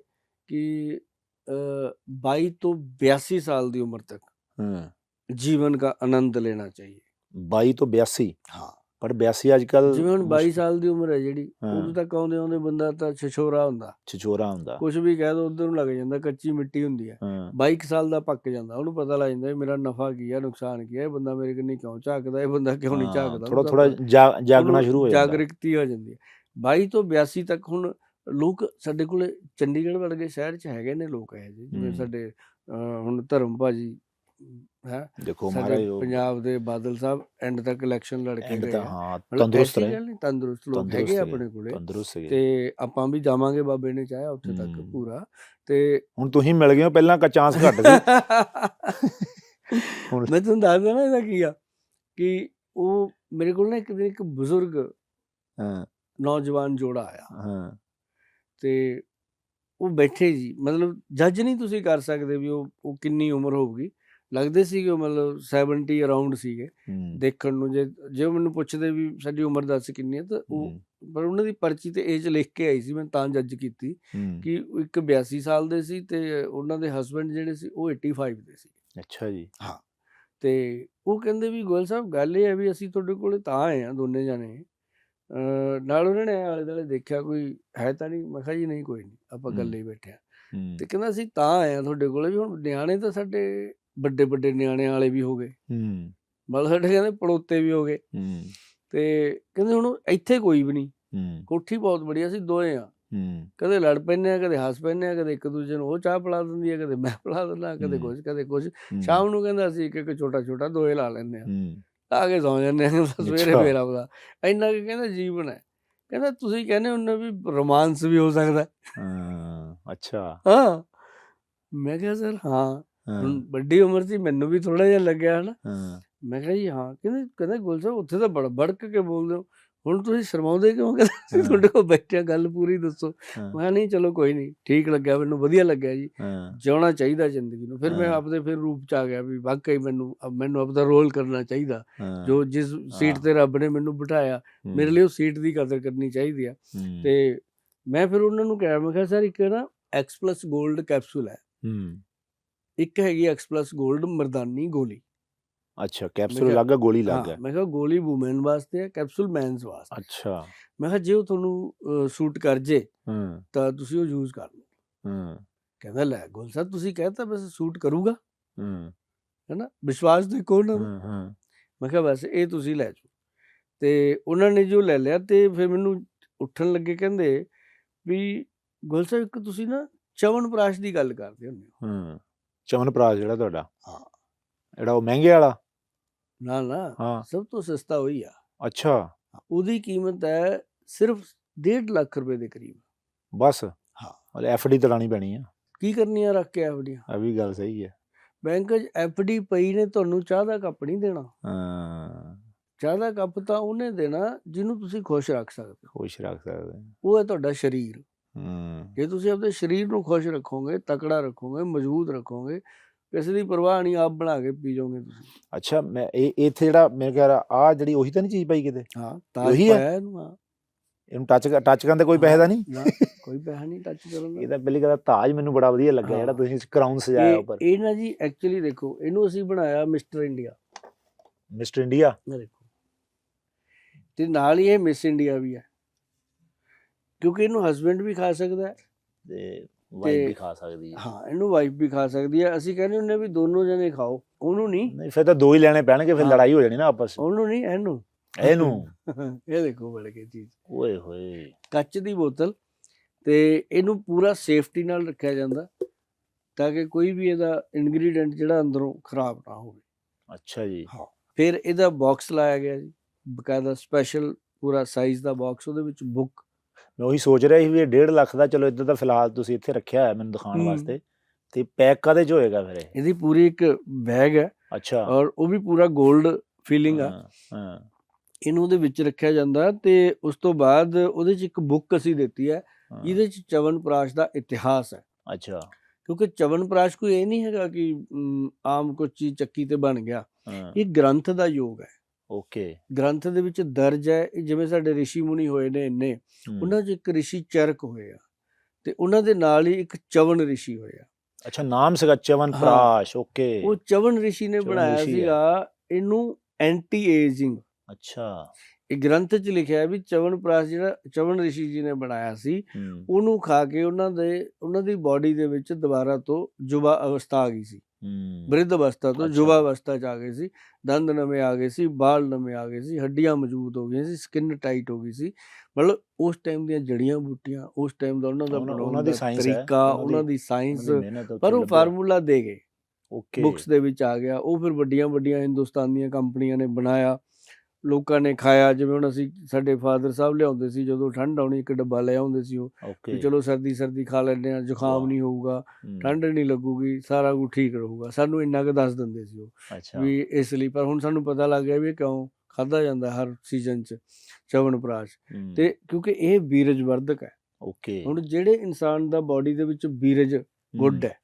ਕਿ 22 ਤੋਂ 82 ਸਾਲ ਦੀ ਉਮਰ ਤੱਕ ਜੀਵਨ ਦਾ ਆਨੰਦ ਲੈਣਾ ਚਾਹੀਏ। 22 ਤੋਂ 82? ਹਾਂ, ਪਰ 82 ਅੱਜ ਕੱਲ, ਜਿਵੇਂ ਹੁਣ 22 ਸਾਲ ਦੀ ਉਮਰ ਹੈ ਜਿਹੜੀ, ਉਦੋਂ ਤੱਕ ਆਉਂਦੇ ਬੰਦਾ ਤਾਂ ਛਛੋਰਾ ਹੁੰਦਾ, ਕੁਛ ਵੀ ਕਹਿ ਦੋ ਉਧਰ ਨੂੰ ਲੱਗ ਜਾਂਦਾ, ਕੱਚੀ ਮਿੱਟੀ ਹੁੰਦੀ ਹੈ। 22 ਸਾਲ ਦਾ ਪੱਕ ਜਾਂਦਾ, ਉਹਨੂੰ ਪਤਾ ਲੱਗ ਜਾਂਦਾ ਮੇਰਾ ਨਫਾ ਕੀ ਹੈ, ਨੁਕਸਾਨ ਕੀ ਹੈ, ਇਹ ਬੰਦਾ ਮੇਰੇ ਕਿੰਨੀ ਕਿਉਂ ਝਾਕਦਾ, ਇਹ ਬੰਦਾ ਕਿਉਂ ਨਹੀਂ ਝਾਕਦਾ, ਥੋੜਾ ਜਾਗਣਾ ਸ਼ੁਰੂ ਹੋ ਜਾਂਦਾ, ਜਾਗਰੂਕਤੀ ਹੋ ਜਾਂਦੀ ਹੈ। 22 ਤੋਂ 82 ਤੱਕ ਹੁਣ ਲੋਕ ਸਾਡੇ ਕੋਲ ਚੰਡੀਗੜ੍ਹ ਵਰਗੇ ਸ਼ਹਿਰ 'ਚ ਹੈਗੇ ਨੇ ਲੋਕ ਇਹੋ ਜਿਹੇ, ਜਿਵੇਂ ਸਾਡੇ ਹੁਣ ਧਰਮ ਭਾਜੀ ਹੈ, ਦੇਖੋ ਸਾਡੇ ਪੰਜਾਬ ਦੇ ਬਾਦਲ ਸਾਹਿਬ ਐਂਡ ਤੱਕ ਇਲੈਕਸ਼ਨ ਲੜ ਕੇ ਗਏ, ਤੰਦਰੁਸਤ ਲੋਕ ਹੈਗੇ ਆਪਣੇ ਕੋਲੇ, ਤੇ ਆਪਾਂ ਵੀ ਜਾਵਾਂਗੇ, ਬਾਬੇ ਨੇ ਚਾਹਿਆ ਉੱਥੇ ਤੱਕ ਪੂਰਾ। ਤੇ ਹੁਣ ਤੁਸੀਂ ਮਿਲ ਗਏ ਹੋ, ਪਹਿਲਾਂ ਚਾਂਸ ਘੱਟ ਸੀ। ਮੈਂ ਤੁਹਾਨੂੰ ਦੱਸਦਾ ਨਾ ਇਹਦਾ ਕੀ ਆ, ਕਿ ਉਹ ਮੇਰੇ ਕੋਲ ਨਾ ਇੱਕ ਦਿਨ ਇੱਕ ਬਜ਼ੁਰਗ ਨੌਜਵਾਨ ਜੋੜਾ ਆਇਆ, ਤੇ ਉਹ ਬੈਠੇ ਜੀ, ਮਤਲਬ ਜੱਜ ਨਹੀਂ ਤੁਸੀਂ ਕਰ ਸਕਦੇ ਵੀ ਉਹ ਕਿੰਨੀ ਉਮਰ ਹੋਊਗੀ, ਲੱਗਦੇ ਸੀਗੇ ਉਹ ਮਤਲਬ 70 ਅਰਾਊਂਡ ਸੀਗੇ ਦੇਖਣ ਨੂੰ। ਜੇ ਮੈਨੂੰ ਪੁੱਛਦੇ ਵੀ ਸਾਡੀ ਉਮਰ ਦੱਸ ਕਿੰਨੀ ਹੈ, ਤਾਂ ਉਹ ਪਰ ਉਹਨਾਂ ਦੀ ਪਰਚੀ ਤੇ ਏਜ ਲਿਖ ਕੇ ਆਈ ਸੀ, ਮੈਂ ਤਾਂ ਜੱਜ ਕੀਤੀ ਕਿ ਇੱਕ 82 ਸਾਲ ਦੇ ਸੀ, ਤੇ ਉਹਨਾਂ ਦੇ ਹਸਬੈਂਡ ਜਿਹੜੇ ਸੀ ਉਹ 85 ਦੇ ਸੀ। ਅੱਛਾ ਜੀ। ਹਾਂ, ਤੇ ਉਹ ਕਹਿੰਦੇ ਵੀ ਗੋਇਲ ਸਾਹਿਬ ਗੱਲ ਇਹ ਹੈ ਵੀ ਅਸੀਂ ਤੁਹਾਡੇ ਕੋਲੇ ਤਾਂ ਆਏ ਹਾਂ ਦੋਨੇ ਜਾਣੇ, ਨਾਲ ਉਹਨਾਂ ਨੇ ਆਲੇ ਦੁਆਲੇ ਦੇਖਿਆ ਕੋਈ ਹੈ ਤਾਂ ਨਹੀਂ, ਮੈਂ ਕਿਹਾ ਜੀ ਨਹੀਂ ਕੋਈ ਨਹੀਂ, ਆਪਾਂ ਗੱਲੇ ਹੀ ਬੈਠੇ ਹਾਂ। ਤੇ ਕਹਿੰਦਾ ਅਸੀਂ ਤਾਂ ਆਏ ਹਾਂ ਤੁਹਾਡੇ ਕੋਲੇ ਵੀ ਹੁਣ ਨਿਆਣੇ ਤਾਂ ਸਾਡੇ ਵੱਡੇ ਨਿਆਣਿਆਂ ਵਾਲੇ ਵੀ ਹੋ ਗਏ, ਮਤਲਬ ਸਾਡੇ ਕਹਿੰਦੇ ਪੜੋਤੇ ਵੀ ਹੋ ਗਏ। ਤੇ ਕਹਿੰਦੇ ਹੁਣ ਇੱਥੇ ਕੋਈ ਵੀ ਨਹੀਂ, ਕੋਠੀ ਬਹੁਤ ਬੜੀ, ਅਸੀਂ ਦੋਏ ਆ, ਕਦੇ ਲੜ ਪੈਂਦੇ ਆ, ਕਦੇ ਹੱਸ ਪੈਂਦੇ ਆ, ਕਦੇ ਇੱਕ ਦੂਜੇ ਨੂੰ ਉਹ ਚਾਹ ਪਿਲਾ ਦਿੰਦੀ ਆ, ਕਦੇ ਮੈਂ ਪਿਲਾ ਦਿੰਦਾ, ਕਦੇ ਕੁਛ ਕਦੇ ਕੁਛ। ਸ਼ਾਮ ਨੂੰ ਕਹਿੰਦਾ ਅਸੀਂ ਇੱਕ ਛੋਟਾ ਛੋਟਾ ਦੋਏ ਲਾ ਲੈਂਦੇ ਆ, ਲਾ ਕੇ ਸੌਂ ਜਾਂਦੇ ਆ, ਸਵੇਰੇ ਫੇਰ ਆਪਦਾ। ਇੰਨਾ ਕਿ ਕਹਿੰਦਾ ਜੀਵਨ ਹੈ। ਕਹਿੰਦਾ ਤੁਸੀਂ ਕਹਿੰਦੇ ਹੁੰਦੇ ਵੀ ਰੋਮਾਂਸ ਵੀ ਹੋ ਸਕਦਾ। ਅੱਛਾ। ਹਾਂ, ਮੈਂ ਕਿਹਾ ਸਰ ਹਾਂ, ਹੁਣ ਵੱਡੀ ਉਮਰ ਸੀ, ਮੈਨੂੰ ਵੀ ਥੋੜਾ ਜਿਹਾ ਲੱਗਿਆ ਹਨਾ। ਮੈਂ ਕਿਹਾ ਜੀ ਹਾਂ। ਕਹਿੰਦਾ ਗੁਲ ਸਾਹਿਬ ਉੱਥੇ ਤਾਂ ਬੜਾ ਭੜਕ ਕੇ ਬੋਲਦੇ ਹੋ, ਹੁਣ ਤੁਸੀਂ ਸ਼ਰਮਾਉਂਦੇ ਕਿਉਂ? ਕਹਿੰਦਾ ਤੁਹਾਡੇ ਕੋਲ ਬੈਠਿਆ, ਗੱਲ ਪੂਰੀ ਦੱਸੋ। ਮੈਂ ਕਿਹਾ ਨਹੀਂ ਚਲੋ ਕੋਈ ਨਹੀਂ, ਠੀਕ ਲੱਗਿਆ, ਮੈਨੂੰ ਵਧੀਆ ਲੱਗਿਆ ਜੀ, ਜਿਉਣਾ ਚਾਹੀਦਾ ਜ਼ਿੰਦਗੀ ਨੂੰ। ਫਿਰ ਮੈਂ ਆਪਦੇ ਫਿਰ ਰੂਪ ਚ ਆ ਗਿਆ ਵੀ ਵਾਕਈ ਮੈਨੂੰ ਆਪਦਾ ਰੋਲ ਕਰਨਾ ਚਾਹੀਦਾ, ਜੋ ਜਿਸ ਸੀਟ ਤੇ ਰੱਬ ਨੇ ਮੈਨੂੰ ਬਿਠਾਇਆ, ਮੇਰੇ ਲਈ ਉਹ ਸੀਟ ਦੀ ਕਦਰ ਕਰਨੀ ਚਾਹੀਦੀ ਆ। ਤੇ ਮੈਂ ਫਿਰ ਉਹਨਾਂ ਨੂੰ ਕਿਹਾ, ਮੈਂ ਕਿਹਾ ਸਰ ਇੱਕ ਨਾ X+ ਗੋਲਡ ਕੈਪਸੂਲ ਹੈ, ਇੱਕ ਹੈਗੀ X+ ਗੋਲਡ ਮਰਦਾਨੀ ਗੋਲੀ। ਅੱਛਾ, ਕੈਪਸੂਲ ਅਲੱਗ ਹੈ, ਗੋਲੀ ਅਲੱਗ ਹੈ। ਮੈਂ ਕਿਹਾ ਗੋਲੀ ਵੂਮੈਨ ਵਾਸਤੇ ਹੈ, ਕੈਪਸੂਲ ਮੈਨਸ ਵਾਸਤੇ। ਅੱਛਾ। ਮੈਂ ਕਿਹਾ ਜੇ ਉਹ ਤੁਹਾਨੂੰ ਸੂਟ ਕਰ ਜੇ ਤਾਂ ਤੁਸੀਂ ਉਹ ਯੂਜ਼ ਕਰ ਲਓ। ਕਹਿੰਦਾ ਲੈ ਗੁਲ ਸਾਹਿਬ ਤੁਸੀਂ ਕਹਿਤਾ ਬਸ ਸੂਟ ਕਰੂਗਾ, ਹੈਨਾ, ਵਿਸ਼ਵਾਸ ਦੇਖੋ ਉਹਨਾਂ ਦਾ। ਮੈਂ ਕਿਹਾ ਬਸ ਇਹ ਤੁਸੀਂ ਲੈ ਜਾਓ। ਤੇ ਉਹਨਾਂ ਨੇ ਜੋ ਲੈ ਲਿਆ, ਤੇ ਫਿਰ ਮੈਨੂੰ ਉੱਠਣ ਲੱਗੇ ਕਹਿੰਦੇ ਵੀ ਗੁਲ ਸਾਹਿਬ ਇੱਕ ਤੁਸੀਂ ਨਾ ਚਵਨਪ੍ਰਾਸ਼ ਦੀ ਗੱਲ ਕਰਦੇ ਹੁੰਦੇ ਹੋ। ਚਵਨਪ੍ਰਾਸ਼ ਜਿਹੜਾ ਤੁਹਾਡਾ? ਹਾਂ। ਜਿਹੜਾ ਉਹ ਮਹਿੰਗੇ ਵਾਲਾ? ਨਾ, ਸਭ ਤੋਂ ਸਸਤਾ ਉਹੀ ਆ। ਅੱਛਾ। ਉਹਦੀ ਕੀਮਤ ਹੈ ਸਿਰਫ 1.5 ਲੱਖ ਰੁਪਏ ਦੇ ਕਰੀਬ। ਬਸ? ਹਾਂ। FD ਤੜਾਣੀ ਪੈਣੀ ਆ। ਕੀ ਕਰਨੀ ਆ ਰੱਖ ਕੇ FD? ਇਹ ਵੀ ਗੱਲ ਸਹੀ ਹੈ। ਬੈਂਕ 'ਚ FD ਪਈ ਨੇ, ਤੁਹਾਨੂੰ ਚਾਹ ਦਾ ਕੱਪ ਨਹੀਂ ਦੇਣਾ। ਚਾਹ ਦਾ ਕੱਪ ਤਾਂ ਉਹਨੇ ਦੇਣਾ ਜਿਹਨੂੰ ਤੁਸੀਂ ਖੁਸ਼ ਰੱਖ ਸਕਦੇ ਹੋ। ਉਹ ਹੈ ਤੁਹਾਡਾ ਸਰੀਰ। ਜੇ ਤੁਸੀਂ ਆਪਣੇ ਸਰੀਰ ਨੂੰ ਖੁਸ਼ ਰੱਖੋਗੇ, ਤਕੜਾ ਰੱਖੋਗੇ, ਮਜ਼ਬੂਤ ਰੱਖੋਗੇ, ਕਿਸੇ ਦੀ ਪਰਵਾਹ ਨਹੀਂ, ਆਪ ਬਣਾ ਕੇ ਪੀ ਜਾਓਗੇ ਤੁਸੀਂ। ਅੱਛਾ, ਮੈਂ ਇੱਥੇ ਜਿਹੜਾ ਮੇਰੇ ਖਿਆਲ ਆ ਜਿਹੜੀ ਉਹੀ ਤਾਂ ਨਹੀਂ ਚੀਜ਼ ਪਾਈ ਕਿਤੇ? ਹਾਂ, ਤਾਜ ਪਾਇਆ ਇਹਨੂੰ। ਇਹਨੂੰ ਟੱਚ ਕਰਨ ਦਾ ਕੋਈ ਪੈਸੇ ਦਾ ਨਹੀਂ? ਕੋਈ ਪੈਸਾ ਨਹੀਂ ਟੱਚ ਕਰਨ ਦਾ। ਇਹ ਤਾਂ ਪਹਿਲੀ ਗੱਲ ਤਾਜ ਮੈਨੂੰ ਬੜਾ ਵਧੀਆ ਲੱਗਿਆ ਜਿਹੜਾ ਤੁਸੀਂ ਕਰਾਊਨ ਸਜਾਇਆ ਉੱਪਰ। ਇਹ ਨਾ ਜੀ ਐਕਚੁਅਲੀ ਦੇਖੋ, ਇਹਨੂੰ ਅਸੀਂ ਬਣਾਇਆ ਮਿਸਟਰ ਇੰਡੀਆ। Mister India? ਦੇਖੋ, ਤੇ ਨਾਲ ਹੀ ਇਹ ਮਿਸ ਇੰਡੀਆ ਵੀ ਹੈ, ਕਿਉਂਕਿ ਇਹਨੂੰ ਹਸਬੈਂਡ ਵੀ ਖਾ ਸਕਦਾ ਹੈ ਤੇ ਵਾਈਫ ਵੀ ਖਾ ਸਕਦੀ ਹੈ। ਹਾਂ, ਇਹਨੂੰ ਵਾਈਫ ਵੀ ਖਾ ਸਕਦੀ ਹੈ। ਅਸੀਂ ਕਹਿੰਦੇ ਹੁੰਦੇ ਵੀ ਦੋਨੋਂ ਜਣੇ ਖਾਓ। ਉਹਨੂੰ ਨਹੀਂ, ਫਿਰ ਤਾਂ ਦੋ ਹੀ ਲੈਣੇ ਪੈਣਗੇ, ਫਿਰ ਲੜਾਈ ਹੋ ਜਾਣੀ ਨਾ ਆਪਸ। ਉਹਨੂੰ ਨਹੀਂ, ਇਹਨੂੰ। ਇਹ ਦੇਖੋ ਬੜ ਕੇ ਚੀਜ਼, ਓਏ ਹੋਏ, ਕੱਚ ਦੀ ਬੋਤਲ, ਤੇ ਇਹਨੂੰ ਪੂਰਾ ਸੇਫਟੀ ਨਾਲ ਰੱਖਿਆ ਜਾਂਦਾ ਤਾਂ ਕਿ ਕੋਈ ਵੀ ਇਹਦਾ ਇਨਗਰੀਡੀਐਂਟ ਜਿਹੜਾ ਅੰਦਰੋਂ ਖਰਾਬ ਨਾ ਹੋਵੇ। ਅੱਛਾ ਜੀ। ਹਾਂ, ਫਿਰ ਇਹਦਾ ਬਾਕਸ ਲਾਇਆ ਗਿਆ ਜੀ, ਬਕਾਇਦਾ ਸਪੈਸ਼ਲ ਪੂਰਾ ਸਾਈਜ਼ ਦਾ ਬਾਕਸ, ਉਹਦੇ ਵਿੱਚ ਬੁੱਕ। ਮੈਂ ਉਹੀ ਸੋਚ ਰਿਹਾ ਸੀ ਵੀ ਇਹ 1.5 ਲੱਖ ਦਾ, ਚਲੋ ਇੱਧਰ ਤਾਂ ਫਿਲਹਾਲ ਤੁਸੀਂ ਇੱਥੇ ਰੱਖਿਆ ਹੋਇਆ ਮੈਨੂੰ ਦਿਖਾਉਣ ਵਾਸਤੇ, ਤੇ ਪੈਕ ਕਾਹਦੇ 'ਚ ਹੋਏਗਾ ਫਿਰ ਇਹ? ਇਹਦੀ ਪੂਰੀ ਇੱਕ ਬੈਗ ਹੈ। ਅੱਛਾ। ਔਰ ਉਹ ਵੀ ਪੂਰਾ 골ਡ ਫੀਲਿੰਗ ਆ। ਇਹਨੂੰ ਉਹਦੇ ਵਿੱਚ ਰੱਖਿਆ ਜਾਂਦਾ, ਤੇ ਉਸ ਤੋਂ ਬਾਅਦ ਉਹਦੇ 'ਚ ਇੱਕ ਬੁੱਕ ਅਸੀਂ ਦਿੱਤੀ ਹੈ, ਜਿਹਦੇ 'ਚ ਚਵਨਪ੍ਰਾਸ਼ ਦਾ ਇਤਿਹਾਸ ਹੈ। ਅੱਛਾ। ਕਿਉਂਕਿ ਚਵਨਪ੍ਰਾਸ਼ ਕੋਈ ਇਹ ਨਹੀਂ ਹੈਗਾ ਕਿ ਆਮ ਕੋਈ ਚੀਜ਼ ਚੱਕੀ ਤੇ ਬਣ ਗਿਆ, ਇਹ ਗ੍ਰੰਥ ਦਾ ਯੋਗ ਹੈ। ਓਕੇ। ਗ੍ਰੰਥ ਦੇ ਵਿੱਚ ਦਰਜ ਹੈ, ਜਿਵੇਂ ਸਾਡੇ ਰਿਸ਼ੀ ਮੁਨੀ ਹੋਏ ਨੇ ਇੰਨੇ, ਉਹਨਾਂ 'ਚ ਇੱਕ ਰਿਸ਼ੀ ਚਰਕ ਹੋਏ ਆ, ਤੇ ਉਹਨਾਂ ਦੇ ਨਾਲ ਹੀ ਇੱਕ ਚਵਨ ਰਿਸ਼ੀ ਹੋਏ ਆ। ਅੱਛਾ, ਨਾਮ ਸੀਗਾ ਚਵਨਪ੍ਰਾਸ਼। ਓਕੇ। ਉਹ ਚਵਨ ਰਿਸ਼ੀ ਨੇ ਬਣਾਇਆ ਸੀਗਾ ਇਹਨੂੰ ਐਂਟੀ ਏਜਿੰਗ। ਅੱਛਾ। ਇਹ ਗ੍ਰੰਥ 'ਚ ਲਿਖਿਆ ਵੀ ਚਵਨਪ੍ਰਾਸ਼ ਜਿਹੜਾ ਚਵਨ ਰਿਸ਼ੀ ਜੀ ਨੇ ਬਣਾਇਆ ਸੀ, ਉਹਨੂੰ ਖਾ ਕੇ ਉਹਨਾਂ ਦੀ ਬਾਡੀ ਦੇ ਵਿੱਚ ਦੁਬਾਰਾ ਤੋਂ ਯੁਵਾ ਅਵਸਥਾ ਆ ਗਈ ਸੀ। ਬ੍ਰਿਧ ਅਵਸਥਾ ਤੋਂ ਯੁਵਾ ਅਵਸਥਾ 'ਚ ਆ ਗਏ ਸੀ, ਦੰਦ ਨਵੇਂ ਆ ਗਏ ਸੀ, ਬਾਲ ਨਵੇਂ ਆ ਗਏ ਸੀ, ਹੱਡੀਆਂ ਮਜ਼ਬੂਤ ਹੋ ਗਈਆਂ ਸੀ, ਸਕਿਨ ਟਾਈਟ ਹੋ ਗਈ ਸੀ। ਮਤਲਬ ਉਸ ਟਾਈਮ ਦੀਆਂ ਜੜੀਆਂ ਬੂਟੀਆਂ, ਉਸ ਟਾਈਮ ਦਾ ਉਹਨਾਂ ਦਾ ਬਣਾਉਣ ਦਾ ਤਰੀਕਾ, ਉਹਨਾਂ ਦੀ ਸਾਇੰਸ, ਪਰ ਉਹ ਫਾਰਮੂਲਾ ਦੇ ਗਏ, ਬੁੱਕਸ ਦੇ ਵਿੱਚ ਆ ਗਿਆ। ਉਹ ਫਿਰ ਵੱਡੀਆਂ ਵੱਡੀਆਂ ਹਿੰਦੁਸਤਾਨ ਦੀਆਂ ਕੰਪਨੀਆਂ ਨੇ ਬਣਾਇਆ, ਲੋਕਾਂ ਨੇ ਖਾਇਆ। ਜਿਵੇਂ ਹੁਣ ਸਾਡੇ ਫਾਦਰ ਸਾਹਿਬ ਲਿਆਉਂਦੇ ਸੀ, ਜਦੋਂ ਠੰਡ ਆਉਣੀ ਇੱਕ ਡੱਬਾ ਲੈ ਆਉਂਦੇ ਸੀ ਉਹ, ਵੀ ਚਲੋ ਸਰਦੀ ਖਾ ਲੈਂਦੇ ਹਾਂ, ਜ਼ੁਕਾਮ ਨਹੀਂ ਹੋਊਗਾ, ਠੰਡ ਨਹੀਂ ਲੱਗੂਗੀ, ਸਾਰਾ ਕੁਝ ਠੀਕ ਰਹੂਗਾ। ਸਾਨੂੰ ਇੰਨਾ ਕੁ ਦੱਸ ਦਿੰਦੇ ਸੀ ਉਹ ਵੀ ਇਸ ਲਈ। ਪਰ ਹੁਣ ਸਾਨੂੰ ਪਤਾ ਲੱਗ ਗਿਆ ਵੀ ਕਿਉਂ ਖਾਧਾ ਜਾਂਦਾ ਹਰ ਸੀਜ਼ਨ 'ਚ ਚਵਨਪ੍ਰਾਸ਼, ਤੇ ਕਿਉਂਕਿ ਇਹ ਬੀਰਜ ਵਰਧਕ ਹੈ। ਹੁਣ ਜਿਹੜੇ ਇਨਸਾਨ ਦਾ ਬਾਡੀ ਦੇ ਵਿੱਚ ਬੀਰਜ ਗੁੱਡ ਹੈ,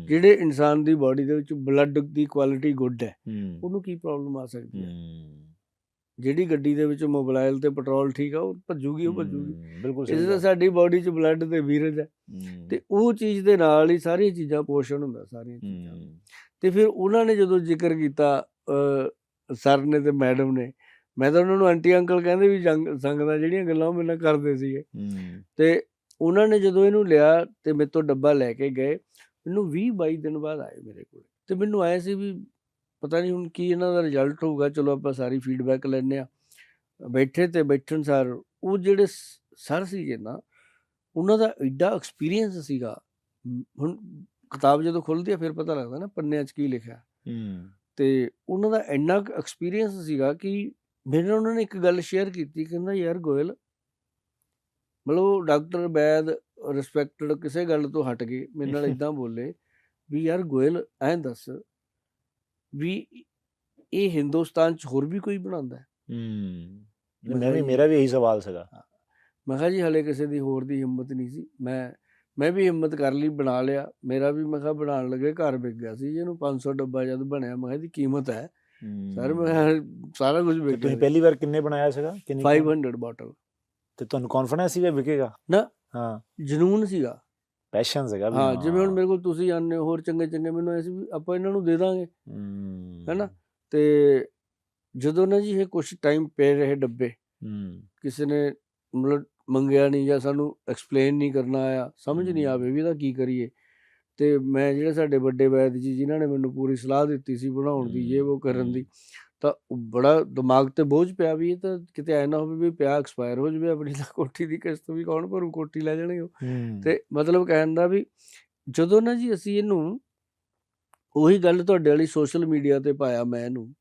ਜਿਹੜੇ ਇਨਸਾਨ ਦੀ ਬਾਡੀ ਦੇ ਵਿੱਚ ਬਲੱਡ ਦੀ ਕੁਆਲਿਟੀ ਗੁੱਡ ਹੈ, ਉਹਨੂੰ ਕੀ ਪ੍ਰੋਬਲਮ ਆ ਸਕਦੀ ਹੈ? ਜਿਹੜੀ ਗੱਡੀ ਦੇ ਵਿੱਚ ਮੋਬਾਈਲ ਤੇ ਪੈਟਰੋਲ ਠੀਕ ਆ, ਉਹ ਭੱਜੂਗੀ, ਉਹ ਭੱਜੂਗੀ। ਇਸ ਤਰ੍ਹਾਂ ਸਾਡੀ ਬਾਡੀ 'ਚ ਬਲੱਡ ਤੇ ਬੀਰਜ ਹੈ, ਤੇ ਉਹ ਚੀਜ਼ ਦੇ ਨਾਲ ਹੀ ਸਾਰੀਆਂ ਚੀਜ਼ਾਂ ਪੋਸ਼ਣ ਹੁੰਦਾ, ਸਾਰੀਆਂ ਚੀਜ਼ਾਂ। ਤੇ ਫਿਰ ਉਹਨਾਂ ਨੇ ਜਦੋਂ ਜ਼ਿਕਰ ਕੀਤਾ, ਸਰ ਨੇ ਤੇ ਮੈਡਮ ਨੇ, ਮੈਂ ਤਾਂ ਉਹਨਾਂ ਨੂੰ ਆਂਟੀ ਅੰਕਲ ਕਹਿੰਦੇ ਵੀ ਸੰਗਤਾਂ ਜਿਹੜੀਆਂ ਗੱਲਾਂ ਉਹ ਮੇਰੇ ਨਾਲ ਕਰਦੇ ਸੀਗੇ। ਤੇ ਉਹਨਾਂ ਨੇ ਜਦੋਂ ਇਹਨੂੰ ਲਿਆ ਤੇ ਮੇਰੇ ਤੋਂ ਡੱਬਾ ਲੈ ਕੇ ਗਏ, ਮੈਨੂੰ 20-22 ਦਿਨ ਬਾਅਦ ਆਏ ਮੇਰੇ ਕੋਲ, ਤੇ ਮੈਨੂੰ ਆਇਆ ਸੀ ਵੀ ਪਤਾ ਨਹੀਂ ਹੁਣ ਕੀ ਇਹਨਾਂ ਦਾ ਰਿਜ਼ਲਟ ਹੋਊਗਾ। ਚਲੋ ਆਪਾਂ ਸਾਰੀ ਫੀਡਬੈਕ ਲੈਂਦੇ ਹਾਂ। ਬੈਠੇ ਤੇ ਬੈਠਣ ਸਾਰ ਉਹ ਜਿਹੜੇ ਸਰ ਸੀਗੇ ਨਾ, ਉਹਨਾਂ ਦਾ ਐਡਾ ਐਕਸਪੀਰੀਅੰਸ ਸੀਗਾ। ਹੁਣ ਕਿਤਾਬ ਜਦੋਂ ਖੁੱਲ੍ਹਦੀ ਆ ਫਿਰ ਪਤਾ ਲੱਗਦਾ ਨਾ ਪੰਨਿਆਂ 'ਚ ਕੀ ਲਿਖਿਆ। ਤੇ ਉਹਨਾਂ ਦਾ ਇੰਨਾ ਕੁ ਐਕਸਪੀਰੀਅੰਸ ਸੀਗਾ ਕਿ ਮੇਰੇ ਨਾਲ ਉਹਨਾਂ ਨੇ ਇੱਕ ਗੱਲ ਸ਼ੇਅਰ ਕੀਤੀ, ਕਹਿੰਦਾ ਯਾਰ ਗੋਇਲ, ਮਤਲਬ ਡਾਕਟਰ ਵੈਦ ਰਿਸਪੈਕਟਡ ਕਿਸੇ ਗੱਲ ਤੋਂ ਹਟ ਗਏ, ਮੇਰੇ ਨਾਲ ਇੱਦਾਂ ਬੋਲੇ ਵੀ ਯਾਰ ਗੋਇਲ ਐਂ ਦੱਸ ਵੀ ਇਹ ਹਿੰਦੁਸਤਾਨ 'ਚ ਹੋਰ ਵੀ ਕੋਈ ਬਣਾਉਂਦਾ? ਮੇਰਾ ਵੀ ਇਹੀ ਸਵਾਲ ਸੀਗਾ। ਮੈਂ ਕਿਹਾ ਜੀ ਹਲੇ ਕਿਸੇ ਦੀ ਹੋਰ ਦੀ ਹਿੰਮਤ ਨਹੀਂ ਸੀ। ਮੈਂ ਵੀ ਹਿੰਮਤ ਕਰ ਲਈ, ਬਣਾ ਲਿਆ। ਮੇਰਾ ਵੀ ਮੈਂ ਕਿਹਾ ਬਣਾਉਣ ਲੱਗੇ ਘਰ ਵਿਕ ਗਿਆ ਸੀ। ਜਿਹਨੂੰ 500 ਡੱਬਾ ਜਦ ਬਣਿਆ, ਮੈਂ ਕਿਹਾ ਇਹਦੀ ਕੀਮਤ ਹੈ ਸਰ, ਮੈਂ ਸਾਰਾ ਕੁਝ ਵਿਕ ਗਿਆ। ਤੁਸੀਂ ਪਹਿਲੀ ਵਾਰ ਕਿੰਨੇ ਬਣਾਇਆ ਸੀਗਾ? 500 ਬੋਟਲ। ਤੇ ਤੁਹਾਨੂੰ ਕੌਨਫੀਡੈਂਸ ਸੀ ਵੀ ਵਿਕੇਗਾ? ਨਾ, ਹਾਂ, ਜਨੂਨ ਸੀਗਾ, ਪੈਸ਼ਨ ਸੀਗਾ। ਹਾਂ, ਜਿਵੇਂ ਹੁਣ ਮੇਰੇ ਕੋਲ ਤੁਸੀਂ ਆਉਂਦੇ ਹੋ, ਹੋਰ ਚੰਗੇ ਚੰਗੇ, ਮੈਨੂੰ ਐਸੀ ਵੀ ਆਪਾਂ ਇਹਨਾਂ ਨੂੰ ਦੇ ਦਾਂਗੇ, ਹੈ ਨਾ। ਤੇ ਜਦੋਂ ਨਾ ਜੀ ਇਹ ਕੁਛ ਟਾਈਮ ਪਏ ਰਹੇ ਡੱਬੇ, ਕਿਸੇ ਨੇ ਮਤਲਬ ਮੰਗਿਆ ਨਹੀਂ ਜਾਂ ਸਾਨੂੰ ਐਕਸਪਲੇਨ ਨਹੀਂ ਕਰਨਾ ਆਇਆ, ਸਮਝ ਨਹੀਂ ਆਵੇ ਵੀ ਇਹਦਾ ਕੀ ਕਰੀਏ। ਤੇ ਮੈਂ ਜਿਹੜੇ ਸਾਡੇ ਵੱਡੇ ਵੈਦ ਜੀ, ਜਿਨ੍ਹਾਂ ਨੇ ਮੈਨੂੰ ਪੂਰੀ ਸਲਾਹ ਦਿੱਤੀ ਸੀ ਬਣਾਉਣ ਦੀ, ਇਹ ਉਹ ਕਰਨ ਦੀ, ਤਾਂ ਬੜਾ ਦਿਮਾਗ ਤੇ ਬੋਝ ਪਿਆ ਵੀ ਇਹ ਤਾਂ ਕਿਤੇ ਐ ਨਾ ਹੋਵੇ ਵੀ ਪਿਆ ਐਕਸਪਾਇਰ ਹੋ ਜਾਵੇ ਆਪਣੀ ਤਾਂ ਕੋਠੀ ਦੀ ਕਿਸ਼ਤ ਵੀ ਕੌਣ ਭਰੂ, ਕੋਠੀ ਲੈ ਜਾਣਗੇ ਉਹ। ਤੇ ਮਤਲਬ ਕਹਿਣ ਦਾ ਵੀ ਜਦੋਂ ਨਾ ਜੀ ਅਸੀਂ ਇਹਨੂੰ, ਉਹੀ ਗੱਲ ਤੁਹਾਡੇ ਵਾਲੀ ਸੋਸ਼ਲ ਮੀਡੀਆ ਤੇ ਪਾਇਆ ਮੈਂ ਇਹਨੂੰ,